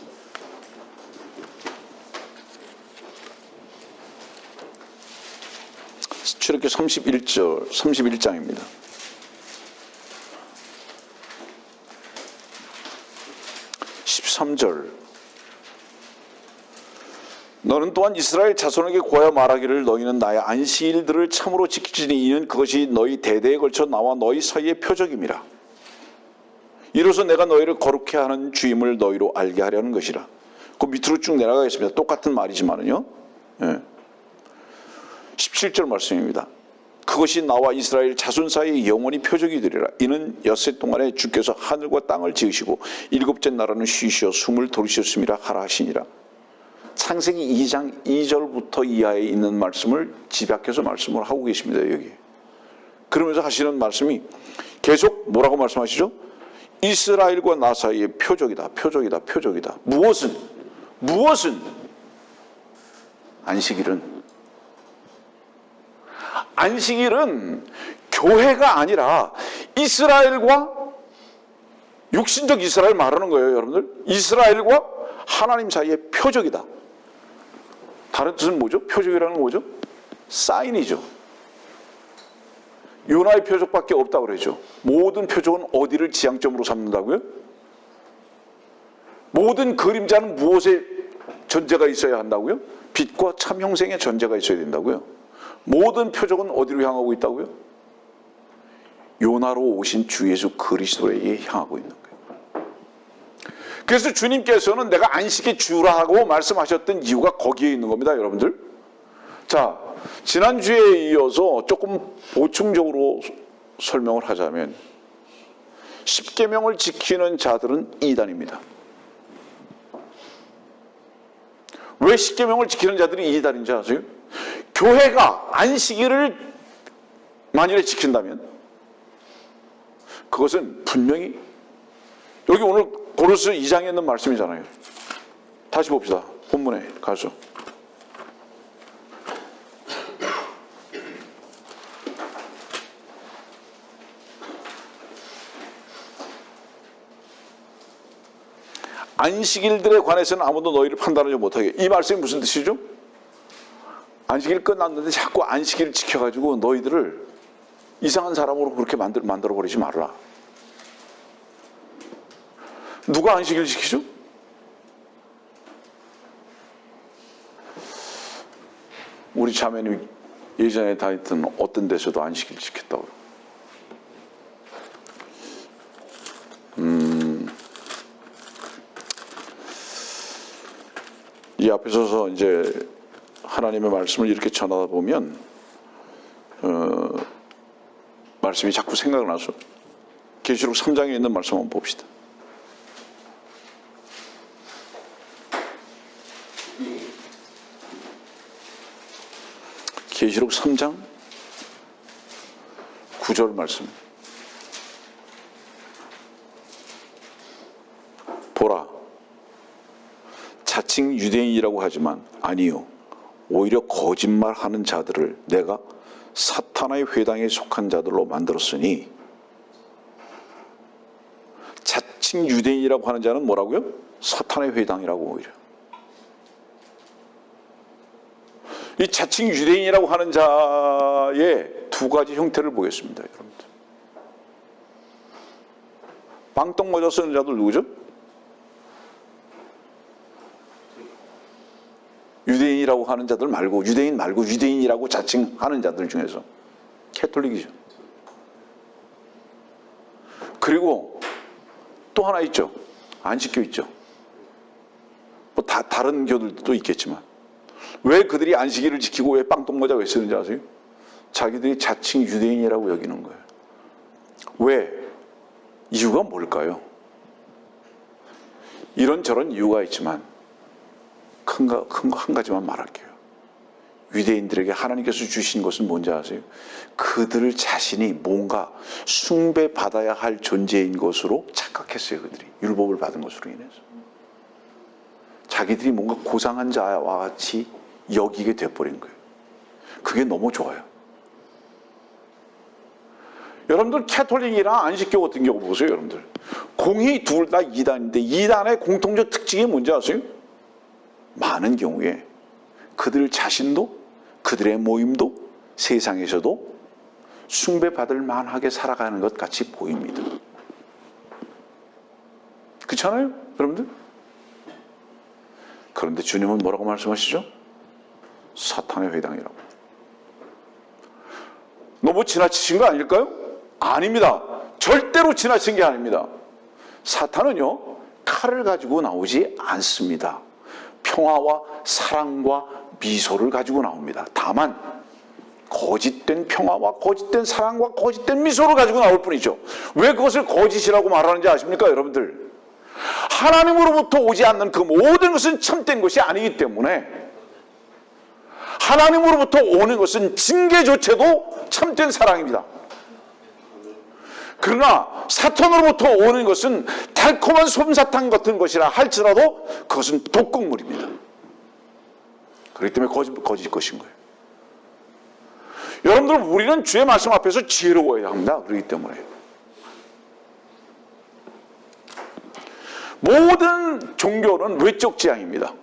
출애굽기 31장입니다. 13절. 너는 또한 이스라엘 자손에게 고하여 말하기를 너희는 나의 안식일들을 참으로 지키지니 이는 그것이 너희 대대에 걸쳐 나와 너희 사이의 표적임이라. 이로써 내가 너희를 거룩해 하는 주임을 너희로 알게 하려는 것이라. 그 밑으로 쭉 내려가겠습니다. 똑같은 말이지만은요. 17절 말씀입니다. 그것이 나와 이스라엘 자손 사이에 영원히 표적이 되리라. 이는 엿새 동안에 주께서 하늘과 땅을 지으시고 일곱째 나라는 쉬시어 숨을 돌리셨음이라 하라 하시니라. 창세기 2장 2절부터 이하에 있는 말씀을 집약해서 말씀을 하고 계십니다. 여기. 그러면서 하시는 말씀이 계속 뭐라고 말씀하시죠? 이스라엘과 나 사이의 표적이다. 표적이다. 표적이다. 무엇은? 안식일은 교회가 아니라 이스라엘과 육신적 이스라엘 말하는 거예요, 여러분들. 이스라엘과 하나님 사이의 표적이다. 다른 뜻은 뭐죠? 표적이라는 건 뭐죠? 사인이죠. 요나의 표적밖에 없다고 그러죠. 모든 표적은 어디를 지향점으로 삼는다고요? 모든 그림자는 무엇의 전제가 있어야 한다고요? 빛과 참 형생의 전제가 있어야 된다고요. 모든 표적은 어디로 향하고 있다고요? 요나로 오신 주 예수 그리스도에게 향하고 있는 거예요. 그래서 주님께서는 내가 안식의 주라고 말씀하셨던 이유가 거기에 있는 겁니다, 여러분들. 자, 지난주에 이어서 조금 보충적으로 설명을 하자면 십계명을 지키는 자들은 이단입니다. 왜 십계명을 지키는 자들이 이단인지 아세요? 교회가 안식일을 만일에 지킨다면 그것은 분명히 여기 오늘 고린도서 2장에 있는 말씀이잖아요. 다시 봅시다. 본문에 가서 안식일들에 관해서는 아무도 너희를 판단하지 못하게. 이 말씀이 무슨 뜻이죠? 안식일 끝났는데 자꾸 안식일을 지켜가지고 너희들을 이상한 사람으로 그렇게 만들어버리지 말라. 누가 안식일 지키죠? 우리 자매님 예전에 다녔던 어떤 데서도 안식일 지켰다고요. 이 앞에 서서 이제 하나님의 말씀을 이렇게 전하다 보면 말씀이 자꾸 생각나서 계시록 3장에 있는 말씀 한번 봅시다. 계시록 3장 9절 말씀. 보라, 자칭 유대인이라고 하지만 아니요, 오히려 거짓말하는 자들을 내가 사탄의 회당에 속한 자들로 만들었으니. 자칭 유대인이라고 하는 자는 뭐라고요? 사탄의 회당이라고. 오히려 이 자칭 유대인이라고 하는 자의 두 가지 형태를 보겠습니다, 여러분들. 빵떡 모자 쓰는 자들 누구죠? 유대인이라고 하는 자들 말고, 유대인 말고 유대인이라고 자칭하는 자들 중에서 캐톨릭이죠. 그리고 또 하나 있죠. 안식교 있죠. 뭐 다른 교들도 있겠지만 왜 그들이 안식일을 지키고 왜 빵떡모자 왜 쓰는지 아세요? 자기들이 자칭 유대인이라고 여기는 거예요. 왜? 이유가 뭘까요? 이런저런 이유가 있지만 큰 거 한 가지만 말할게요. 유대인들에게 하나님께서 주신 것은 뭔지 아세요? 그들 자신이 뭔가 숭배받아야 할 존재인 것으로 착각했어요. 그들이 율법을 받은 것으로 인해서 자기들이 뭔가 고상한 자와 같이 여기게 돼버린 거예요. 그게 너무 좋아요. 여러분들 캐톨릭이랑 안식교 같은 경우 보세요. 여러분들 공이 둘 다 이단인데 이단의 공통적 특징이 뭔지 아세요? 많은 경우에 그들 자신도 그들의 모임도 세상에서도 숭배받을 만하게 살아가는 것 같이 보입니다. 그렇잖아요, 여러분들? 그런데 주님은 뭐라고 말씀하시죠? 사탄의 회당이라고. 너무 지나치신 거 아닐까요? 아닙니다. 절대로 지나친 게 아닙니다. 사탄은요, 칼을 가지고 나오지 않습니다. 평화와 사랑과 미소를 가지고 나옵니다. 다만 거짓된 평화와 거짓된 사랑과 거짓된 미소를 가지고 나올 뿐이죠. 왜 그것을 거짓이라고 말하는지 아십니까, 여러분들? 하나님으로부터 오지 않는 그 모든 것은 참된 것이 아니기 때문에 하나님으로부터 오는 것은 징계조차도 참된 사랑입니다. 그러나 사탄으로부터 오는 것은 달콤한 솜사탕 같은 것이라 할지라도 그것은 독극물입니다. 그렇기 때문에 거짓 것인 거예요. 여러분들, 우리는 주의 말씀 앞에서 지혜로워야 합니다. 그렇기 때문에 모든 종교는 외적 지향입니다.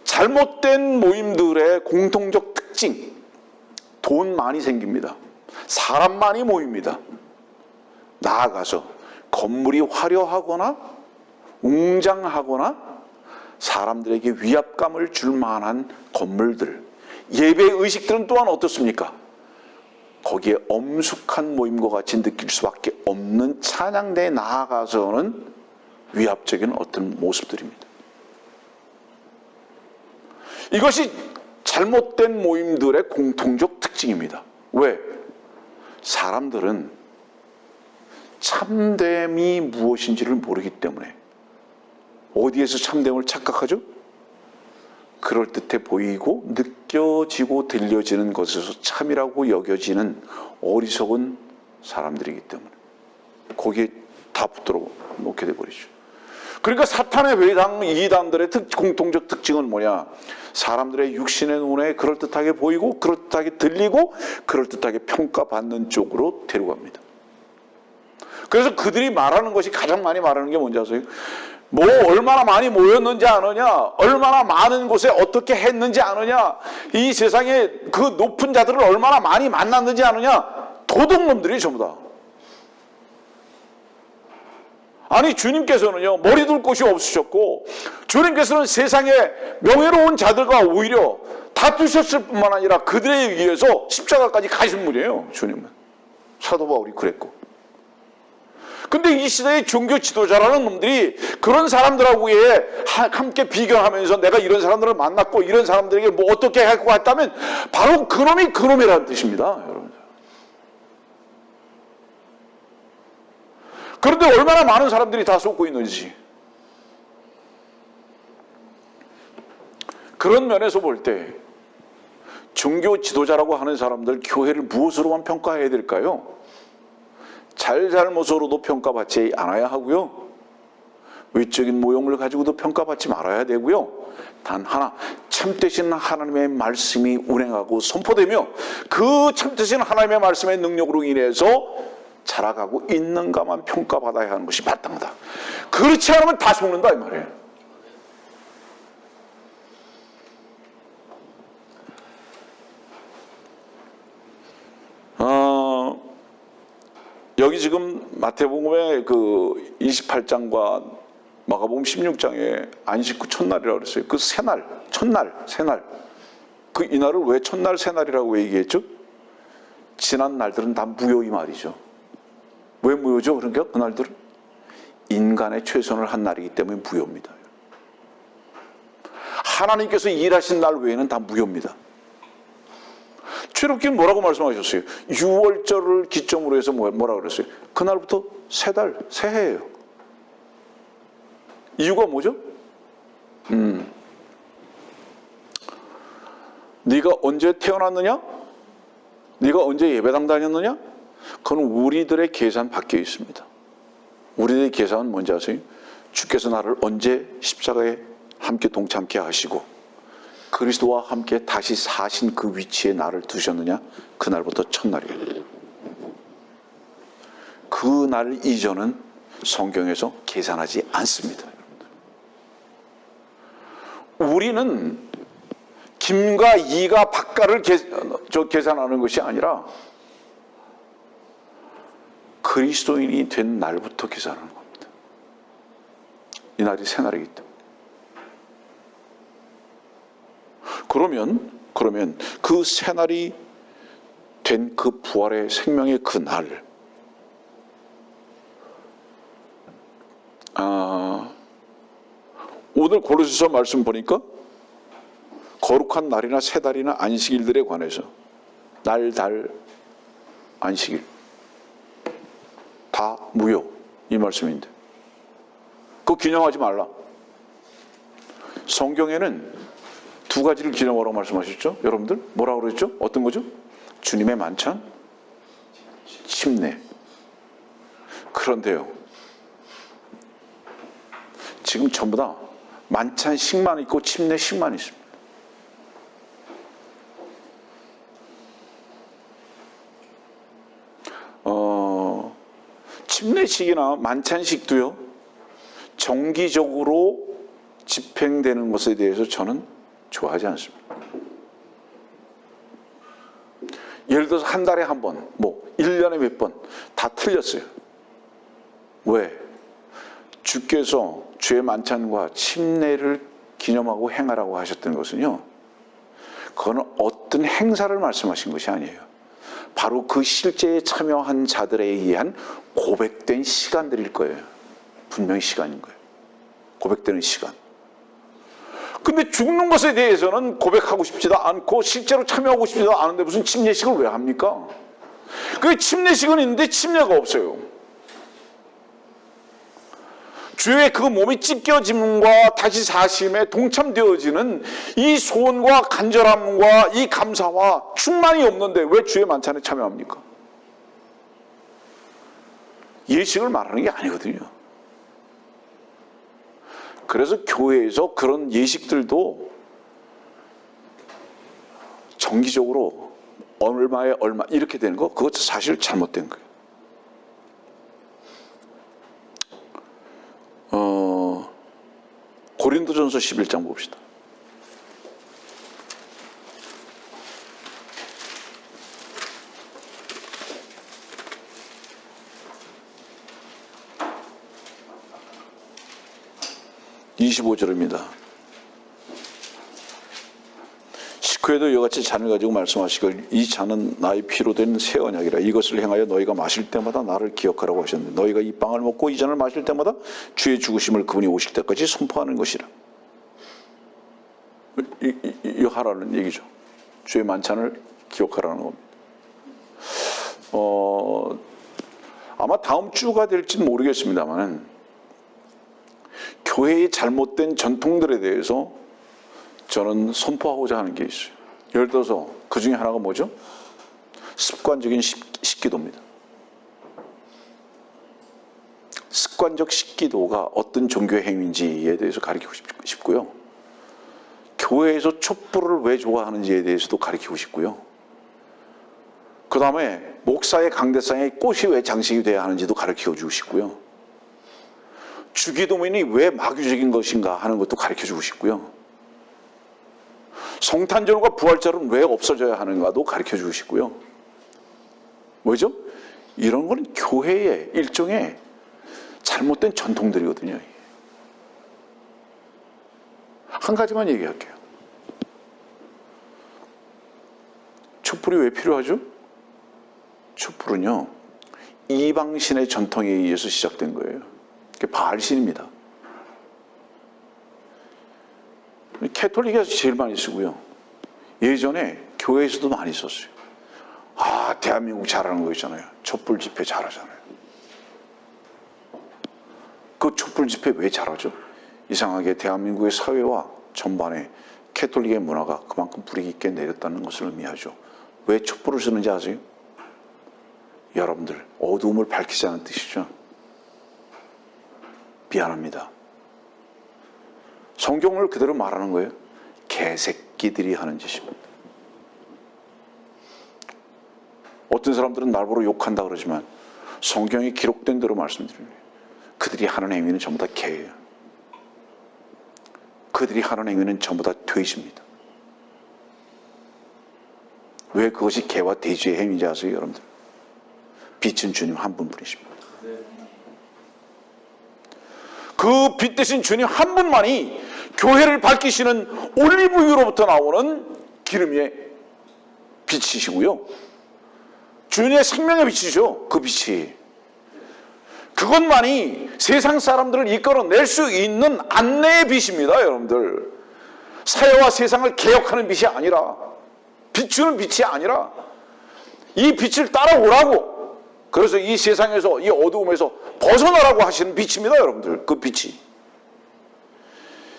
잘못된 모임들의 공통적 특징, 돈 많이 생깁니다. 사람 많이 모입니다. 나아가서 건물이 화려하거나 웅장하거나 사람들에게 위압감을 줄 만한 건물들, 예배 의식들은 또한 어떻습니까? 거기에 엄숙한 모임과 같이 느낄 수밖에 없는 찬양대에 나아가서는 위압적인 어떤 모습들입니다. 이것이 잘못된 모임들의 공통적 특징입니다. 왜? 사람들은 참됨이 무엇인지를 모르기 때문에 어디에서 참됨을 착각하죠? 그럴듯해 보이고 느껴지고 들려지는 것에서 참이라고 여겨지는 어리석은 사람들이기 때문에 거기에 다 붙들어 놓게 돼버리죠. 그러니까 사탄의 회당, 이단들의 공통적 특징은 뭐냐? 사람들의 육신의 눈에 그럴듯하게 보이고 그럴듯하게 들리고 그럴듯하게 평가받는 쪽으로 데려갑니다. 그래서 그들이 말하는 것이 가장 많이 말하는 게 뭔지 아세요? 뭐 얼마나 많이 모였는지 아느냐, 얼마나 많은 곳에 어떻게 했는지 아느냐, 이 세상에 그 높은 자들을 얼마나 많이 만났는지 아느냐, 도둑놈들이 전부 다. 아니 주님께서는요 머리 둘 곳이 없으셨고 주님께서는 세상에 명예로운 자들과 오히려 다투셨을 뿐만 아니라 그들에 의해서 십자가까지 가신 분이에요. 주님은. 사도 바울이 그랬고. 근데 이 시대의 종교 지도자라는 놈들이 그런 사람들하고 함께 비교하면서 내가 이런 사람들을 만났고 이런 사람들에게 뭐 어떻게 할 것 같다면 바로 그놈이 그놈이라는 뜻입니다. 여러분. 그런데 얼마나 많은 사람들이 다 속고 있는지. 그런 면에서 볼 때 종교 지도자라고 하는 사람들 교회를 무엇으로만 평가해야 될까요? 잘못으로도 평가받지 않아야 하고요. 외적인 모형을 가지고도 평가받지 말아야 되고요. 단 하나, 참되신 하나님의 말씀이 운행하고 선포되며 그 참되신 하나님의 말씀의 능력으로 인해서 자라가고 있는가만 평가받아야 하는 것이 마땅하다. 그렇지 않으면 다 속는다 이 말이에요. 여기 지금 마태복음의 그 28장과 마가복음 16장에 안식 후 첫날이라고 그랬어요. 그 새날, 첫날, 새날. 그 이날을 왜 첫날, 새날이라고 얘기했죠? 지난 날들은 다 무효이 말이죠. 왜 무효죠? 그러니까 그날들은 인간의 최선을 한 날이기 때문에 무효입니다. 하나님께서 일하신 날 외에는 다 무효입니다. 출애굽기는 뭐라고 말씀하셨어요? 6월절을 기점으로 해서 뭐라고 그랬어요? 그날부터 새 달, 새해예요. 이유가 뭐죠? 네가 언제 태어났느냐? 네가 언제 예배당 다녔느냐? 그건 우리들의 계산 밖에 있습니다. 우리들의 계산은 뭔지 아세요? 주께서 나를 언제 십자가에 함께 동참케 하시고 그리스도와 함께 다시 사신 그 위치에 나를 두셨느냐? 그날부터 첫날이에요. 그날 이전은 성경에서 계산하지 않습니다. 우리는 김과 이가 박가를 계산하는 것이 아니라 그리스도인이 된 날부터 계산하는 겁니다. 이 날이 새날이기 때문에. 그러면 그 새날이 된 그 부활의 생명의 그 날, 오늘 고린도서 말씀 보니까 거룩한 날이나 새 달이나 안식일들에 관해서 날, 달, 안식일 다 무효 이 말씀인데 그거 기념하지 말라. 성경에는 두 가지를 기념하라고 말씀하셨죠? 여러분들 뭐라고 그랬죠? 어떤 거죠? 주님의 만찬, 침례. 그런데요 지금 전부 다 만찬식만 있고 침례식만 있습니다. 침례식이나 만찬식도요, 정기적으로 집행되는 것에 대해서 저는 좋아하지 않습니다. 예를 들어서 한 달에 한 번, 1년에 몇 번, 다 틀렸어요. 왜? 주께서 주의 만찬과 침례를 기념하고 행하라고 하셨던 것은요, 그거는 어떤 행사를 말씀하신 것이 아니에요. 바로 그 실제에 참여한 자들에 의한 고백된 시간들일 거예요. 분명히 시간인 거예요. 고백되는 시간. 근데 죽는 것에 대해서는 고백하고 싶지도 않고 실제로 참여하고 싶지도 않은데 무슨 침례식을 왜 합니까? 그 침례식은 있는데 침례가 없어요. 주의 그 몸이 찢겨짐과 다시 사심에 동참되어지는 이 소원과 간절함과 이 감사와 충만이 없는데 왜 주의 만찬에 참여합니까? 예식을 말하는 게 아니거든요. 그래서 교회에서 그런 예식들도 정기적으로 얼마에 얼마 이렇게 되는 거, 그것도 사실 잘못된 거예요. 고린도전서 11장 봅시다. (25절입니다) 식후에도 이와 같이 잔을 가지고 말씀하시길 이 잔은 나의 피로 된 새 언약이라. 이것을 행하여 너희가 마실 때마다 나를 기억하라고 하셨는데 너희가 이 빵을 먹고 이 잔을 마실 때마다 주의 죽으심을 그분이 오실 때까지 선포하는 것이라. 이 하라는 얘기죠. 주의 만찬을 기억하라는 겁니다. 아마 다음 주가 될지는 모르겠습니다만 교회의 잘못된 전통들에 대해서 저는 선포하고자 하는 게 있어요. 예를 들어서 그 중에 하나가 뭐죠? 습관적인 식기도입니다. 습관적 식기도가 어떤 종교의 행위인지에 대해서 가르치고 싶고요. 교회에서 촛불을 왜 좋아하는지에 대해서도 가르치고 싶고요. 그 다음에 목사의 강대상에 꽃이 왜 장식이 돼야 하는지도 가르쳐 주고 싶고요. 주기도문이 왜 마귀적인 것인가 하는 것도 가르쳐 주고 싶고요. 성탄절과 부활절은 왜 없어져야 하는가도 가르쳐 주고 싶고요. 뭐죠? 이런 건 교회의 일종의 잘못된 전통들이거든요. 한 가지만 얘기할게요. 촛불이 왜 필요하죠? 촛불은요, 이방신의 전통에 의해서 시작된 거예요. 그게 바알신입니다. 캐톨릭에서 제일 많이 쓰고요. 예전에 교회에서도 많이 썼어요. 대한민국 잘하는 거 있잖아요. 촛불 집회 잘하잖아요. 그 촛불 집회 왜 잘하죠? 이상하게 대한민국의 사회와 전반에 캐톨릭의 문화가 그만큼 뿌리 깊게 내렸다는 것을 의미하죠. 왜 촛불을 쓰는지 아세요? 여러분들, 어두움을 밝히자는 뜻이죠. 미안합니다. 성경을 그대로 말하는 거예요. 개새끼들이 하는 짓입니다. 어떤 사람들은 날 보러 욕한다 그러지만 성경에 기록된 대로 말씀드립니다. 그들이 하는 행위는 전부 다 개예요. 그들이 하는 행위는 전부 다 돼지입니다. 왜 그것이 개와 돼지의 행위인지 아세요, 여러분들? 빛은 주님 한 분뿐이십니다. 그 빛 대신 주님 한 분만이 교회를 밝히시는 올리브유로부터 나오는 기름의 빛이시고요. 주님의 생명의 빛이죠. 그 빛이. 그것만이 세상 사람들을 이끌어낼 수 있는 안내의 빛입니다, 여러분들. 사회와 세상을 개혁하는 빛이 아니라, 비추는 빛이 아니라 이 빛을 따라오라고, 그래서 이 세상에서, 이 어두움에서 벗어나라고 하시는 빛입니다, 여러분들. 그 빛이.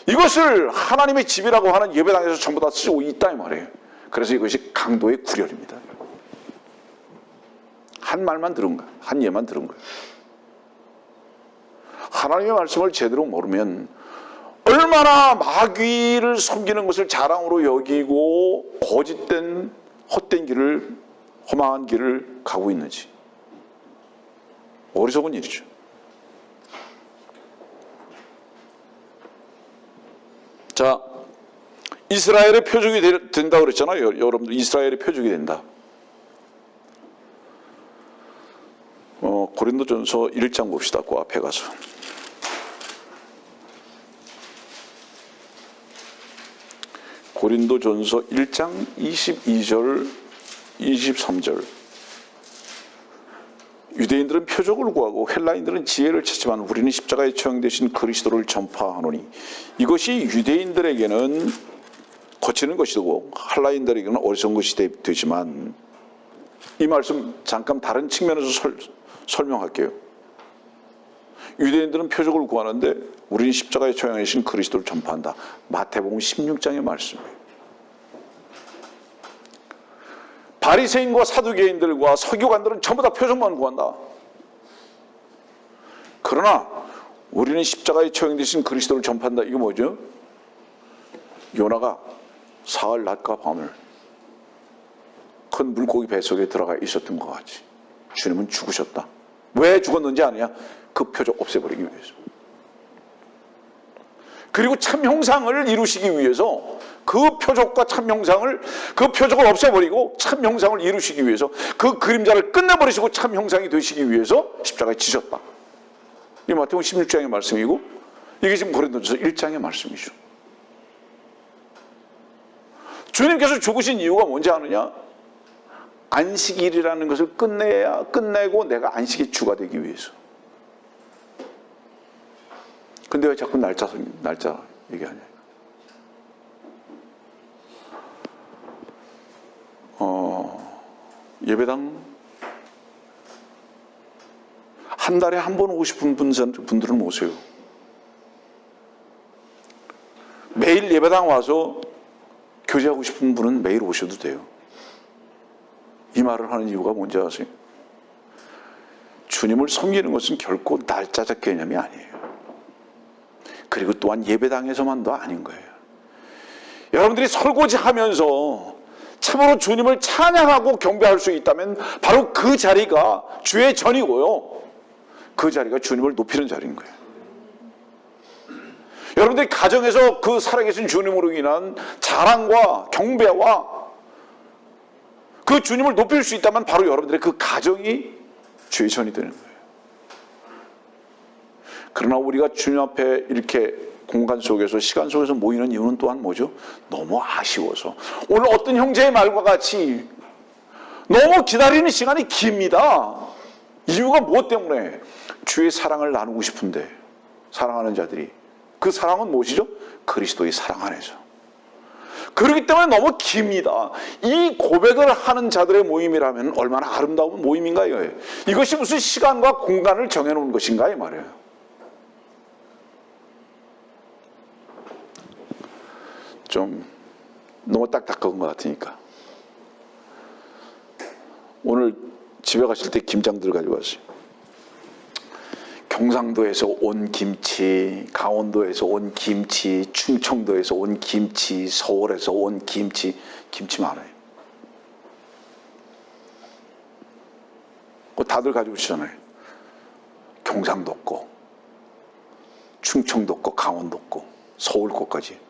이것을 하나님의 집이라고 하는 예배당에서 전부 다 쓰고 있다 이 말이에요. 그래서 이것이 강도의 구렬입니다. 한 말만 들은 거예요. 한 예만 들은 거예요. 하나님의 말씀을 제대로 모르면 얼마나 마귀를 섬기는 것을 자랑으로 여기고 거짓된, 헛된 길을, 험한 길을 가고 있는지. 어리석은 일이죠. 자, 이스라엘의 표적이 된다 그랬잖아요. 여러분들 이스라엘의 표적이 된다. 고린도전서 1장 봅시다. 그 앞에 가서. 고린도전서 1장 22절 23절. 유대인들은 표적을 구하고 헬라인들은 지혜를 찾지만 우리는 십자가에 처형되신 그리스도를 전파하노니 이것이 유대인들에게는 거치는 것이고 헬라인들에게는 어리석은 것이 되지만, 이 말씀 잠깐 다른 측면에서 설명할게요. 유대인들은 표적을 구하는데 우리는 십자가에 처형하신 그리스도를 전파한다. 마태복음 16장의 말씀이에요. 바리새인과 사두개인들과 서기관들은 전부 다 표적만 구한다. 그러나 우리는 십자가에 처형되신 그리스도를 전파한다. 이게 뭐죠? 요나가 사흘 낮과 밤을 큰 물고기 뱃속에 들어가 있었던 것 같이 주님은 죽으셨다. 왜 죽었는지 아느냐? 그 표적 없애버리기 위해서. 그리고 참 형상을 이루시기 위해서 그 표적과 참 형상을, 그 표적을 없애버리고 참 형상을 이루시기 위해서, 그 그림자를 끝내버리시고 참 형상이 되시기 위해서 십자가에 지셨다. 이 마태복음 16장의 말씀이고 이게 지금 고린도전서 1장의 말씀이죠. 주님께서 죽으신 이유가 뭔지 아느냐? 안식일이라는 것을 끝내고 내가 안식의 주가 되기 위해서. 근데 왜 자꾸 날짜 얘기하냐? 예배당 한 달에 한 번 오고 싶은 분들은 오세요. 매일 예배당 와서 교제하고 싶은 분은 매일 오셔도 돼요. 이 말을 하는 이유가 뭔지 아세요? 주님을 섬기는 것은 결코 날짜적 개념이 아니에요. 그리고 또한 예배당에서만도 아닌 거예요. 여러분들이 설거지하면서 참으로 주님을 찬양하고 경배할 수 있다면 바로 그 자리가 주의 전이고요. 그 자리가 주님을 높이는 자리인 거예요. 여러분들이 가정에서 그 살아계신 주님으로 인한 자랑과 경배와 그 주님을 높일 수 있다면 바로 여러분들의 그 가정이 주의 전이 되는 거예요. 그러나 우리가 주님 앞에 이렇게 공간 속에서, 시간 속에서 모이는 이유는 또한 뭐죠? 너무 아쉬워서. 오늘 어떤 형제의 말과 같이 너무 기다리는 시간이 깁니다. 이유가 무엇 때문에? 주의 사랑을 나누고 싶은데, 사랑하는 자들이. 그 사랑은 무엇이죠? 그리스도의 사랑 안에서. 그렇기 때문에 너무 깁니다. 이 고백을 하는 자들의 모임이라면 얼마나 아름다운 모임인가요? 이것이 무슨 시간과 공간을 정해놓은 것인가 이 말이에요. 좀 너무 딱딱한 것 같으니까 오늘 집에 가실 때 김장들 가지고 왔어요. 경상도에서 온 김치, 강원도에서 온 김치, 충청도에서 온 김치, 서울에서 온 김치 많아요. 다들 가지고 오시잖아요. 경상도 거, 충청도 거, 강원도 거, 서울 거까지.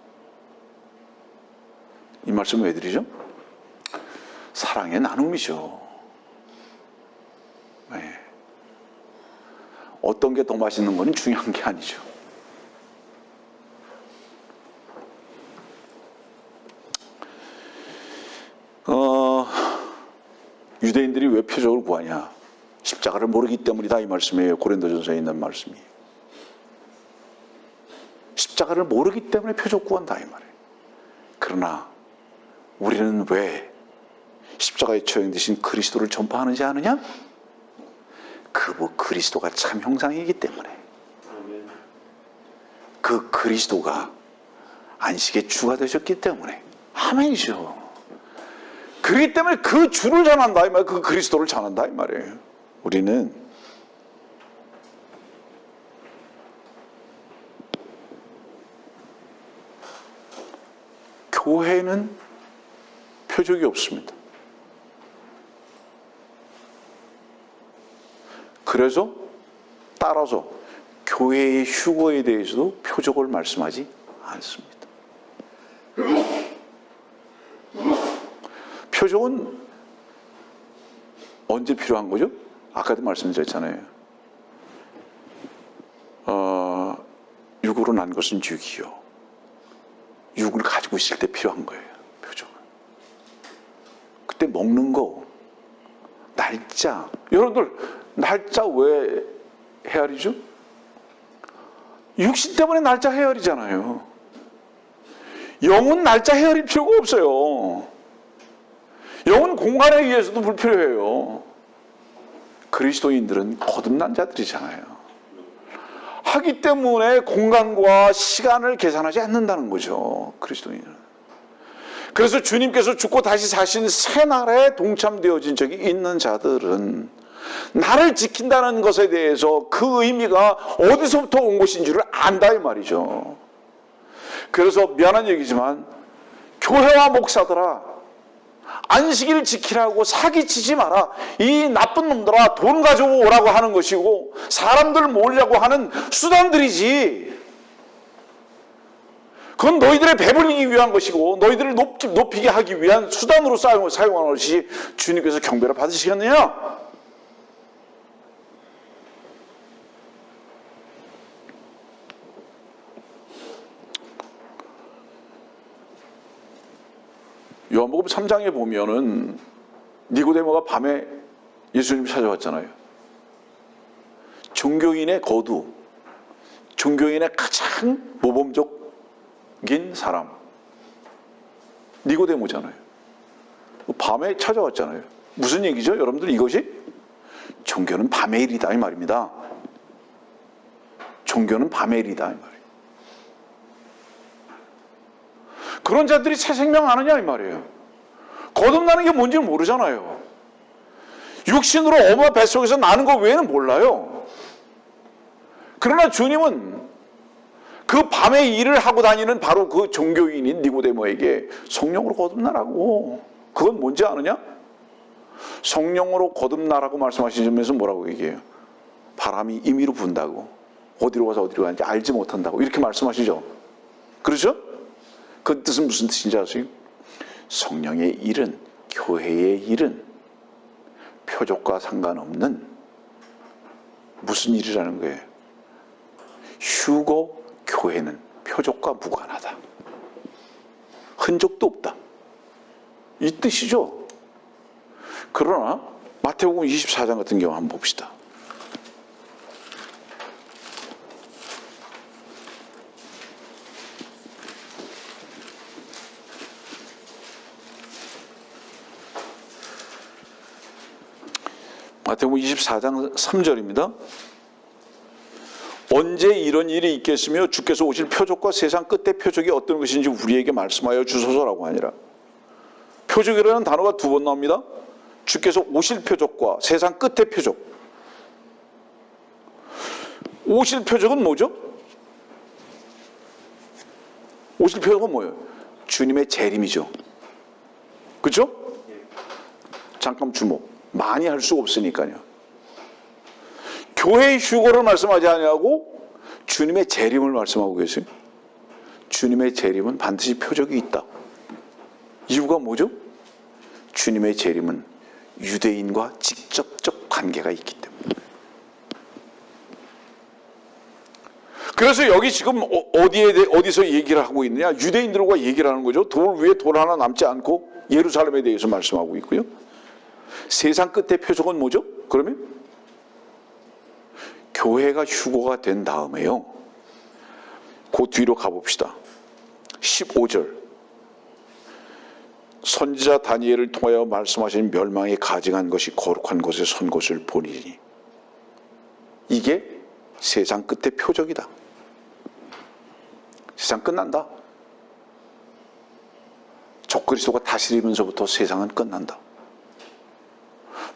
이 말씀 왜 드리죠? 사랑의 나눔이죠. 네. 어떤 게 더 맛있는 건 중요한 게 아니죠. 유대인들이 왜 표적을 구하냐? 십자가를 모르기 때문이다 이 말씀이에요. 고린도전서에 있는 말씀이. 십자가를 모르기 때문에 표적 구한다 이 말이에요. 그러나 우리는 왜 십자가에 처형되신 그리스도를 전파하는지 아느냐? 그리스도가 참 형상이기 때문에. 그 그리스도가 안식의 주가 되셨기 때문에. 아멘이죠. 그렇기 때문에 그 주를 전한다 이 말이에요. 그 그리스도를 전한다 이 말이에요. 우리는 교회는 표적이 없습니다. 그래서 따라서 교회의 휴거에 대해서도 표적을 말씀하지 않습니다. 표적은 언제 필요한 거죠? 아까도 말씀드렸잖아요. 육으로 난 것은 육이요. 육을 가지고 있을 때 필요한 거예요. 표적은. 그때 먹는 거, 날짜. 여러분들 날짜 왜 헤아리죠? 육신 때문에 날짜 헤아리잖아요. 영은 날짜 헤아릴 필요가 없어요. 영은 공간에 의해서도 불필요해요. 그리스도인들은 거듭난 자들이잖아요. 하기 때문에 공간과 시간을 계산하지 않는다는 거죠. 그리스도인은. 그래서 주님께서 죽고 다시 사신 새날에 동참되어진 적이 있는 자들은 나를 지킨다는 것에 대해서 그 의미가 어디서부터 온 것인지를 안다 이 말이죠. 그래서 미안한 얘기지만 교회와 목사들아, 안식일 지키라고 사기치지 마라. 이 나쁜 놈들아, 돈 가지고 오라고 하는 것이고 사람들 모으려고 하는 수단들이지. 그건 너희들의 배불리기 위한 것이고 너희들을 높이게 하기 위한 수단으로 사용하는 것이 주님께서 경배를 받으시겠느냐? 요한복음 3장에 보면은 니고데모가 밤에 예수님 찾아왔잖아요. 종교인의 거두, 종교인의 가장 모범적인 사람, 니고데모잖아요. 밤에 찾아왔잖아요. 무슨 얘기죠? 여러분들 이것이 종교는 밤의 일이다 이 말입니다. 종교는 밤의 일이다 이 말이에요. 그런 자들이 새 생명 아느냐 이 말이에요. 거듭나는 게 뭔지는 모르잖아요. 육신으로 엄마 뱃속에서 나는 것 외에는 몰라요. 그러나 주님은 그 밤에 일을 하고 다니는 바로 그 종교인인 니고데모에게 성령으로 거듭나라고. 그건 뭔지 아느냐? 성령으로 거듭나라고 말씀하신 점에서 뭐라고 얘기해요? 바람이 임의로 분다고. 어디로 가서 어디로 가는지 알지 못한다고. 이렇게 말씀하시죠. 그렇죠? 그 뜻은 무슨 뜻인지 아세요? 성령의 일은, 교회의 일은 표적과 상관없는 무슨 일이라는 거예요? 휴거 교회는 표적과 무관하다. 흔적도 없다. 이 뜻이죠. 그러나 마태복음 24장 같은 경우 한번 봅시다. 마태복음 24장 3절입니다. 언제 이런 일이 있겠으며 주께서 오실 표적과 세상 끝의 표적이 어떤 것인지 우리에게 말씀하여 주소서라고 하니라. 표적이라는 단어가 두 번 나옵니다. 주께서 오실 표적과 세상 끝의 표적. 오실 표적은 뭐죠? 오실 표적은 뭐예요? 주님의 재림이죠. 그렇죠? 잠깐 주목. 많이 할 수가 없으니까요. 교회의 휴거를 말씀하지 아니하고 주님의 재림을 말씀하고 계세요. 주님의 재림은 반드시 표적이 있다. 이유가 뭐죠? 주님의 재림은 유대인과 직접적 관계가 있기 때문에. 그래서 여기 지금 어디서 얘기를 하고 있느냐? 유대인들과 얘기를 하는 거죠. 돌 위에 돌 하나 남지 않고 예루살렘에 대해서 말씀하고 있고요. 세상 끝의 표적은 뭐죠? 그러면 교회가 휴거가 된 다음에요. 그 뒤로 가봅시다. 15절. 선지자 다니엘을 통하여 말씀하신 멸망에 가증한 것이 거룩한 곳에 선 것을 보리니. 이게 세상 끝의 표적이다. 세상 끝난다. 적그리스도가 다스리면서부터 세상은 끝난다.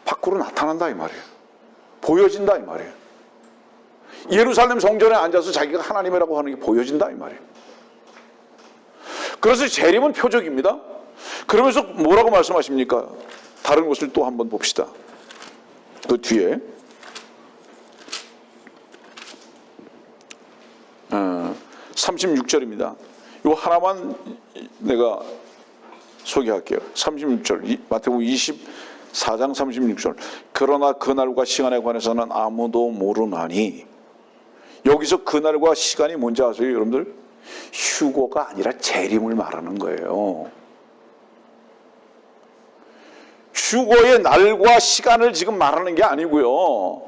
밖으로 나타난다 이 말이에요. 보여진다 이 말이에요. 예루살렘 성전에 앉아서 자기가 하나님이라고 하는 게 보여진다 이 말이에요. 그래서 재림은 표적입니다. 그러면서 뭐라고 말씀하십니까? 다른 것을 또 한번 봅시다. 그 뒤에 36절입니다. 이 하나만 내가 소개할게요. 36절, 마태복음 24장 36절. 그러나 그날과 시간에 관해서는 아무도 모르나니. 여기서 그날과 시간이 뭔지 아세요, 여러분들? 휴거가 아니라 재림을 말하는 거예요. 휴거의 날과 시간을 지금 말하는 게 아니고요.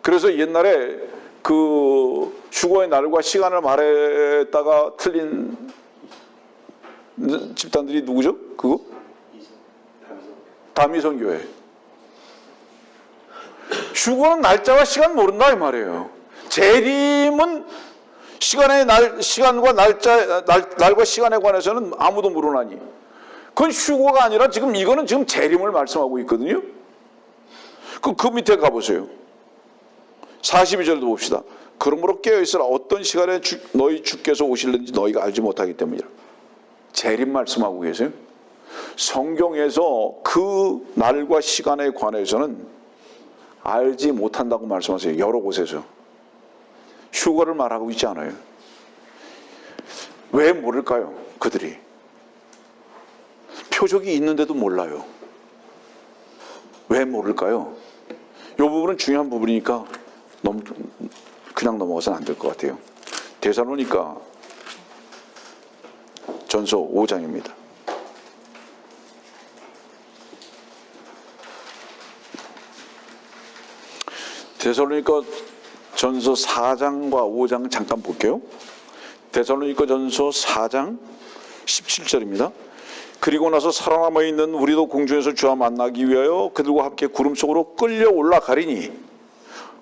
그래서 옛날에 그 휴거의 날과 시간을 말했다가 틀린 집단들이 누구죠? 그거? 다미선교회. 휴거는 날짜와 시간 모른다 이 말이에요. 재림은 시간과 날과 시간에 관해서는 아무도 모르나니. 그건 휴거가 아니라 지금 이거는 지금 재림을 말씀하고 있거든요. 그 밑에 가보세요. 42절도 봅시다. 그러므로 깨어있으라. 어떤 시간에 너희 주께서 오실는지 너희가 알지 못하기 때문이라. 재림 말씀하고 계세요. 성경에서 그 날과 시간에 관해서는 알지 못한다고 말씀하세요. 여러 곳에서. 휴거를 말하고 있지 않아요. 왜 모를까요? 그들이. 표적이 있는데도 몰라요. 왜 모를까요? 이 부분은 중요한 부분이니까 그냥 넘어가서는 안 될 것 같아요. 데살로니가 전서 5장입니다. 데살로니가 전서 4장과 5장 잠깐 볼게요. 데살로니가 전서 4장 17절입니다. 그리고 나서 살아남아 있는 우리도 공중에서 주와 만나기 위하여 그들과 함께 구름 속으로 끌려 올라가리니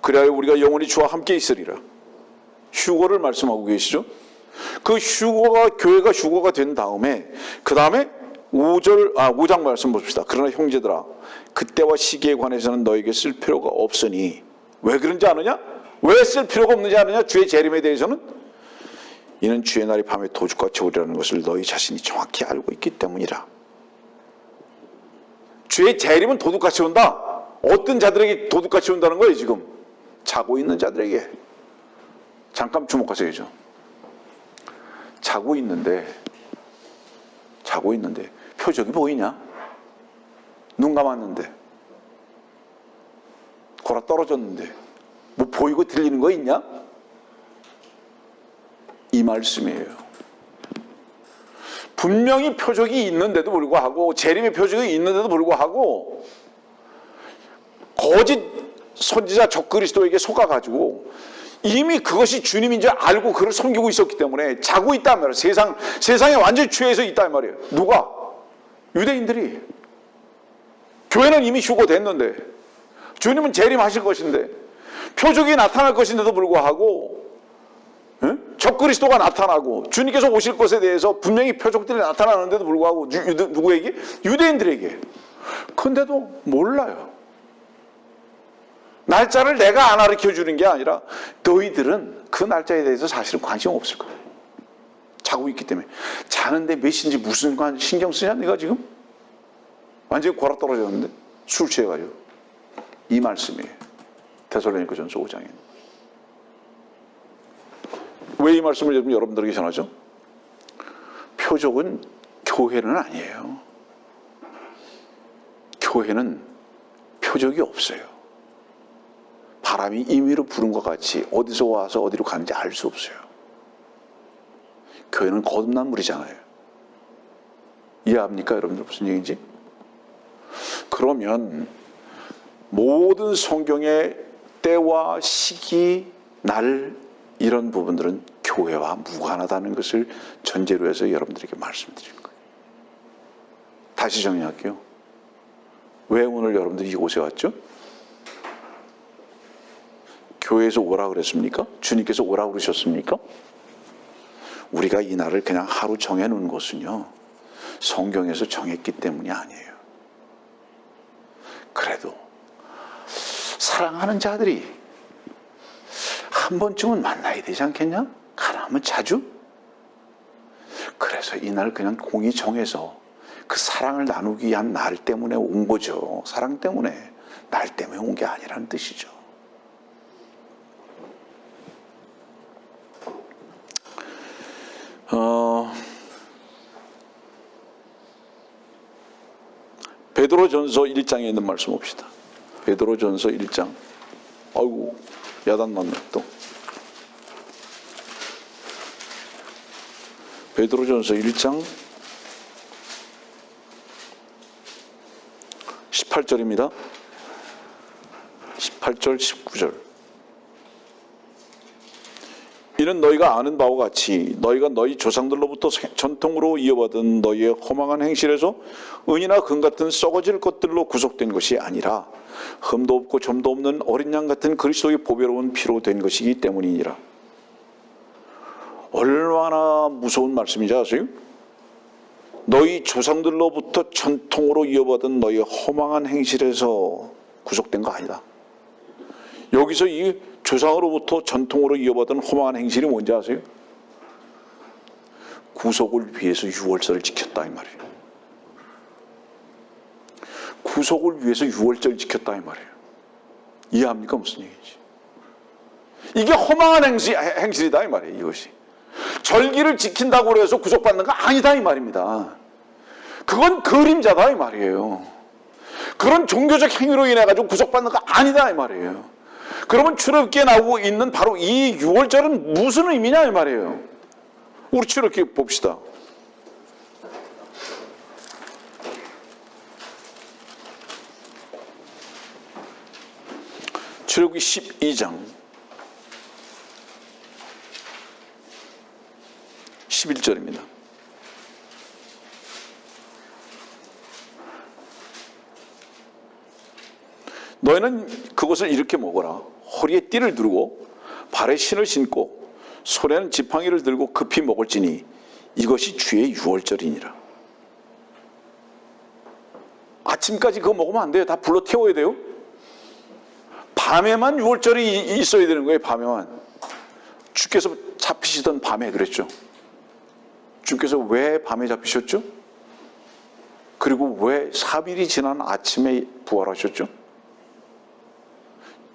그리하여 우리가 영원히 주와 함께 있으리라. 휴거를 말씀하고 계시죠. 그 휴거가 교회가 휴거가 된 다음에 그 다음에 5장 말씀 봅시다. 그러나 형제들아 그때와 시기에 관해서는 너에게 쓸 필요가 없으니. 왜 그런지 아느냐? 왜 쓸 필요가 없는지 아느냐? 주의 재림에 대해서는 이는 주의 날이 밤에 도둑같이 오리라는 것을 너희 자신이 정확히 알고 있기 때문이라. 주의 재림은 도둑같이 온다. 어떤 자들에게 도둑같이 온다는 거예요 지금? 자고 있는 자들에게. 잠깐 주목하셔야죠. 자고 있는데 표적이 보이냐? 눈 감았는데 골아 떨어졌는데 뭐 보이고 들리는 거 있냐? 이 말씀이에요. 분명히 표적이 있는데도 불구하고 재림의 표적이 있는데도 불구하고 거짓 선지자 적그리스도에게 속아가지고 이미 그것이 주님인 줄 알고 그를 섬기고 있었기 때문에 자고 있단 말이에요. 세상에 완전히 취해서 있단 말이에요. 누가? 유대인들이. 교회는 이미 휴거됐는데 주님은 재림하실 것인데 표적이 나타날 것인데도 불구하고 적그리스도가 나타나고 주님께서 오실 것에 대해서 분명히 표적들이 나타나는데도 불구하고 누구에게? 유대인들에게. 근데도 몰라요. 날짜를 내가 안 가르쳐주는 게 아니라 너희들은 그 날짜에 대해서 사실은 관심 없을 거예요. 자고 있기 때문에. 자는데 몇 시인지 무슨 신경 쓰냐 네가 지금? 완전히 골아 떨어졌는데 술 취해가지고. 이 말씀이에요. 데살로니가 전서 5장에. 왜 이 말씀을 여러분들에게 전하죠? 표적은 교회는 아니에요. 교회는 표적이 없어요. 바람이 임의로 부른 것 같이 어디서 와서 어디로 가는지 알 수 없어요. 교회는 거듭난 물이잖아요. 이해합니까 여러분들 무슨 얘기인지? 그러면 모든 성경의 때와 시기, 날 이런 부분들은 교회와 무관하다는 것을 전제로 해서 여러분들에게 말씀드린 거예요. 다시 정리할게요. 왜 오늘 여러분들이 이곳에 왔죠? 교회에서 오라 그랬습니까? 주님께서 오라 그러셨습니까? 우리가 이 날을 그냥 하루 정해놓은 것은요, 성경에서 정했기 때문이 아니에요. 그래도 사랑하는 자들이 한 번쯤은 만나야 되지 않겠냐? 가능하면 자주? 그래서 이 날 그냥 공히 정해서 그 사랑을 나누기 위한 날 때문에 온 거죠. 사랑 때문에, 날 때문에 온 게 아니라는 뜻이죠. 베드로전서 1장에 있는 말씀 봅시다. 베드로전서 1장. 아이고, 야단 났네 또. 베드로전서 1장 18절입니다. 18절 19절. 이는 너희가 아는 바와 같이 너희가 너희 조상들로부터 전통으로 이어받은 너희의 허망한 행실에서 은이나 금 같은 썩어질 것들로 구속된 것이 아니라 흠도 없고 점도 없는 어린 양 같은 그리스도의 보배로운 피로 된 것이기 때문이니라. 얼마나 무서운 말씀인지 아세요? 너희 조상들로부터 전통으로 이어받은 너희의 허망한 행실에서 구속된 거 아니다. 여기서 이 조상으로부터 전통으로 이어받은 허망한 행실이 뭔지 아세요? 구속을 위해서 유월절을 지켰다 이 말이에요. 구속을 위해서 유월절을 지켰다 이 말이에요. 이해합니까? 무슨 얘기인지. 이게 허망한 행실이다 이 말이에요. 이것이. 절기를 지킨다고 해서 구속받는 거 아니다 이 말입니다. 그건 그림자다 이 말이에요. 그런 종교적 행위로 인해 가지고 구속받는 거 아니다 이 말이에요. 그러면 출애굽기에 나오고 있는 바로 이 유월절은 무슨 의미냐 이 말이에요. 우리 출애굽기 봅시다. 출애굽기 12장 11절입니다. 너희는 그것을 이렇게 먹어라. 허리에 띠를 두르고 발에 신을 신고 손에는 지팡이를 들고 급히 먹을지니 이것이 주의 유월절이니라. 아침까지 그거 먹으면 안 돼요. 다 불러 태워야 돼요. 밤에만 유월절이 있어야 되는 거예요. 밤에만. 주께서 잡히시던 밤에 그랬죠. 주께서 왜 밤에 잡히셨죠? 그리고 왜 3일이 지난 아침에 부활하셨죠?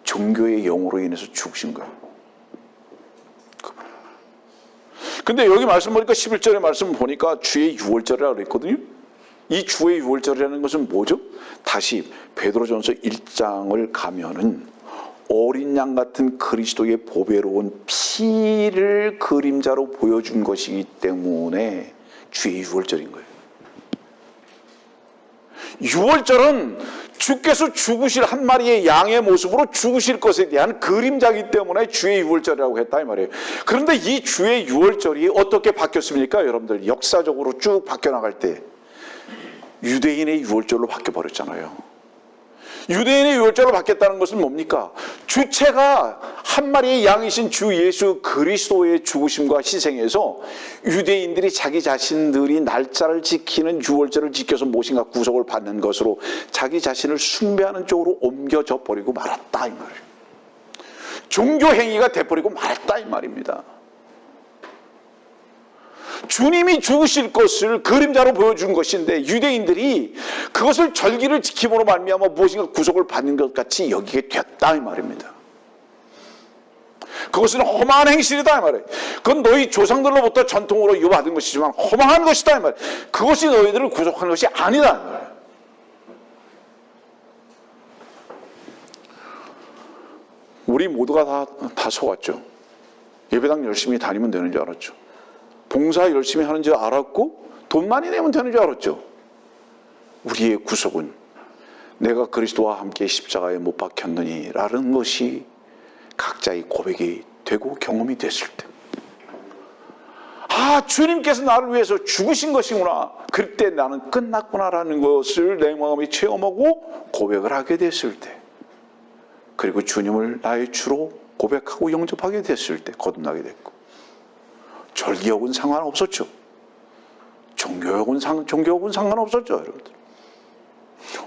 종교의 영으로 인해서 죽으신 거예요. 근데 여기 말씀 보니까 11절의 말씀 보니까 주의 유월절이라고 그랬거든요. 이 주의 유월절이라는 것은 뭐죠? 다시 베드로전서 1장을 가면은 어린 양 같은 그리스도의 보배로운 피를 그림자로 보여준 것이기 때문에 주의 유월절인 거예요. 유월절은 주께서 죽으실 한 마리의 양의 모습으로 죽으실 것에 대한 그림자이기 때문에 주의 유월절이라고 했다 이 말이에요. 그런데 이 주의 유월절이 어떻게 바뀌었습니까? 여러분들 역사적으로 쭉 바뀌어나갈 때 유대인의 유월절로 바뀌어버렸잖아요. 유대인의 유월절로 바뀌었다는 것은 뭡니까? 주체가 한 마리의 양이신 주 예수 그리스도의 죽으심과 희생에서 유대인들이 자기 자신들이 날짜를 지키는 유월절을 지켜서 무엇인가 구속을 받는 것으로 자기 자신을 숭배하는 쪽으로 옮겨져 버리고 말았다 이 말이에요. 종교 행위가 돼버리고 말았다 이 말입니다. 주님이 죽으실 것을 그림자로 보여준 것인데 유대인들이 그것을 절기를 지킴으로 말미암아 무엇인가 구속을 받는 것 같이 여기게 됐다 이 말입니다. 그것은 허망한 행실이다 이 말이에요. 그건 너희 조상들로부터 전통으로 이어받은 것이지만 허망한 것이다 이 말이에요. 그것이 너희들을 구속하는 것이 아니다 이 말이에요. 우리 모두가 다 속았죠. 예배당 열심히 다니면 되는 줄 알았죠. 봉사 열심히 하는 줄 알았고 돈 많이 내면 되는 줄 알았죠. 우리의 구속은 내가 그리스도와 함께 십자가에 못 박혔느니 라는 것이 각자의 고백이 되고 경험이 됐을 때, 아, 주님께서 나를 위해서 죽으신 것이구나, 그때 나는 끝났구나라는 것을 내 마음에 체험하고 고백을 하게 됐을 때, 그리고 주님을 나의 주로 고백하고 영접하게 됐을 때 거듭나게 됐고, 절기하고는 상관없었죠. 종교하고는 상관없었죠, 여러분들.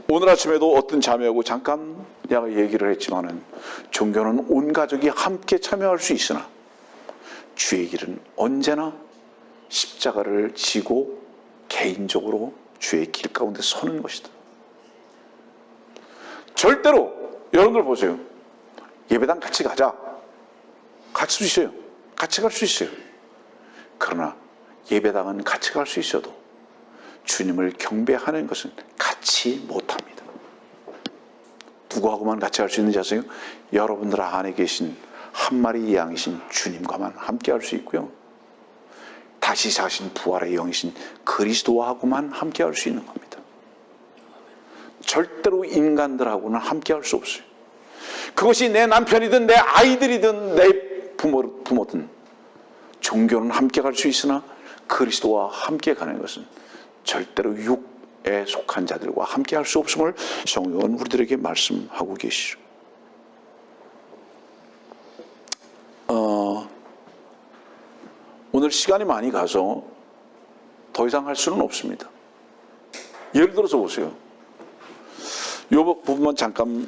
오늘 아침에도 어떤 자매하고 잠깐 내가 얘기를 했지만은 종교는 온 가족이 함께 참여할 수 있으나 주의 길은 언제나 십자가를 지고 개인적으로 주의 길 가운데 서는 것이다. 절대로 여러분들 보세요. 예배당 같이 가자. 갈 수 있어요. 같이 갈 수 있어요. 그러나 예배당은 같이 갈 수 있어도 주님을 경배하는 것은 같이 못합니다. 누구하고만 같이 할 수 있는지 아세요? 여러분들 안에 계신 한 마리 양이신 주님과만 함께 할 수 있고요. 다시 사신 부활의 영이신 그리스도하고만 함께 할 수 있는 겁니다. 절대로 인간들하고는 함께 할 수 없어요. 그것이 내 남편이든 내 아이들이든 내 부모든 종교는 함께 갈 수 있으나 그리스도와 함께 가는 것은 절대로 육에 속한 자들과 함께 할 수 없음을 성경은 우리들에게 말씀하고 계시죠. 오늘 시간이 많이 가서 더 이상 할 수는 없습니다. 예를 들어서 보세요. 이 부분만 잠깐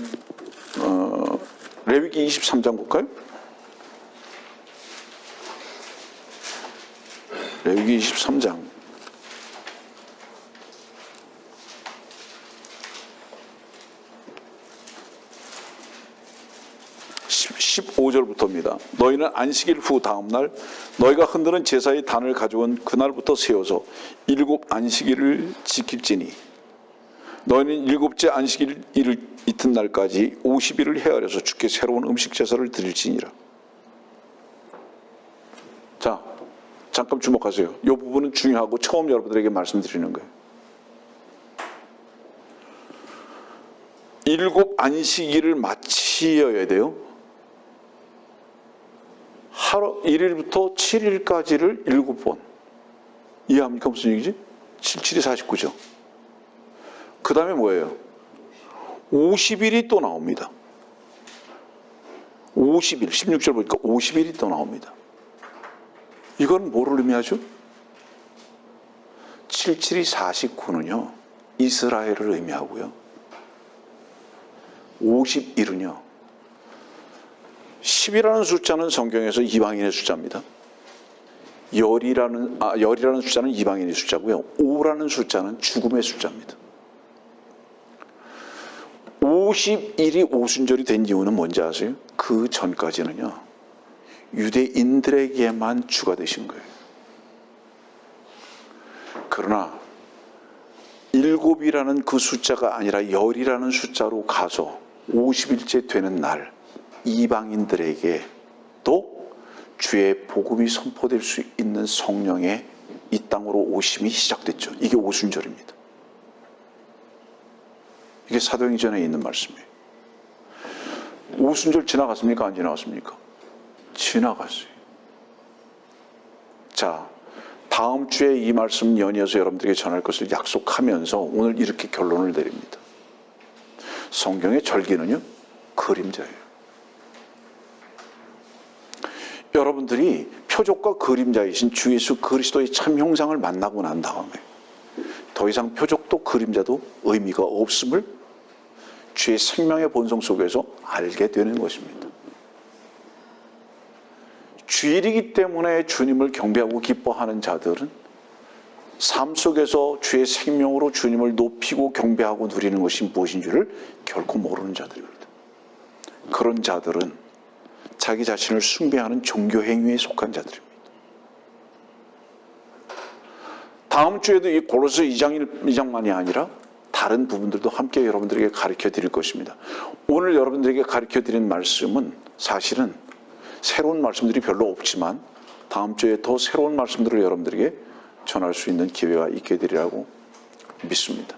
레위기 23장 볼까요? 레위기 23장 15절부터입니다. 너희는 안식일 후 다음날 너희가 흔드는 제사의 단을 가져온 그날부터 세워서 7 안식일을 지킬지니 너희는 7째 안식일 이튿날까지 50일을 헤아려서 주께 새로운 음식 제사를 드릴지니라. 자, 잠깐 주목하세요. 이 부분은 중요하고 처음 여러분들에게 말씀드리는 거예요. 7 안식일을 마치어야 돼요. 하루 1일부터 7일까지를 7번. 이해합니까? 무슨 얘기지? 7, 7이 49죠. 그 다음에 뭐예요? 50일이 또 나옵니다. 50일, 16절 보니까 50일이 또 나옵니다. 이건 뭐를 의미하죠? 7, 7이 49는요. 이스라엘을 의미하고요. 51은요. 10이라는 숫자는 성경에서 이방인의 숫자입니다. 열이라는 숫자는 이방인의 숫자고요. 5라는 숫자는 죽음의 숫자입니다. 50일이 오순절이 된 이유는 뭔지 아세요? 그 전까지는요. 유대인들에게만 주가 되신 거예요. 그러나 7이라는 그 숫자가 아니라 열이라는 숫자로 가서 50일째 되는 날 이방인들에게 또 주의 복음이 선포될 수 있는 성령의 이 땅으로 오심이 시작됐죠. 이게 오순절입니다. 이게 사도행전에 있는 말씀이에요. 오순절 지나갔습니까? 안 지나갔습니까? 지나갔어요. 자, 다음 주에 이 말씀 연이어서 여러분들에게 전할 것을 약속하면서 오늘 이렇게 결론을 내립니다. 성경의 절기는요, 그림자예요. 여러분들이 표적과 그림자이신 주 예수 그리스도의 참 형상을 만나고 난 다음에 더 이상 표적도 그림자도 의미가 없음을 주의 생명의 본성 속에서 알게 되는 것입니다. 주일이기 때문에 주님을 경배하고 기뻐하는 자들은 삶 속에서 주의 생명으로 주님을 높이고 경배하고 누리는 것이 무엇인 줄을 결코 모르는 자들입니다. 그런 자들은 자기 자신을 숭배하는 종교 행위에 속한 자들입니다. 다음 주에도 이 골로새 2장만이 아니라 다른 부분들도 함께 여러분들에게 가르쳐 드릴 것입니다. 오늘 여러분들에게 가르쳐 드린 말씀은 사실은 새로운 말씀들이 별로 없지만 다음 주에 더 새로운 말씀들을 여러분들에게 전할 수 있는 기회가 있게 되리라고 믿습니다.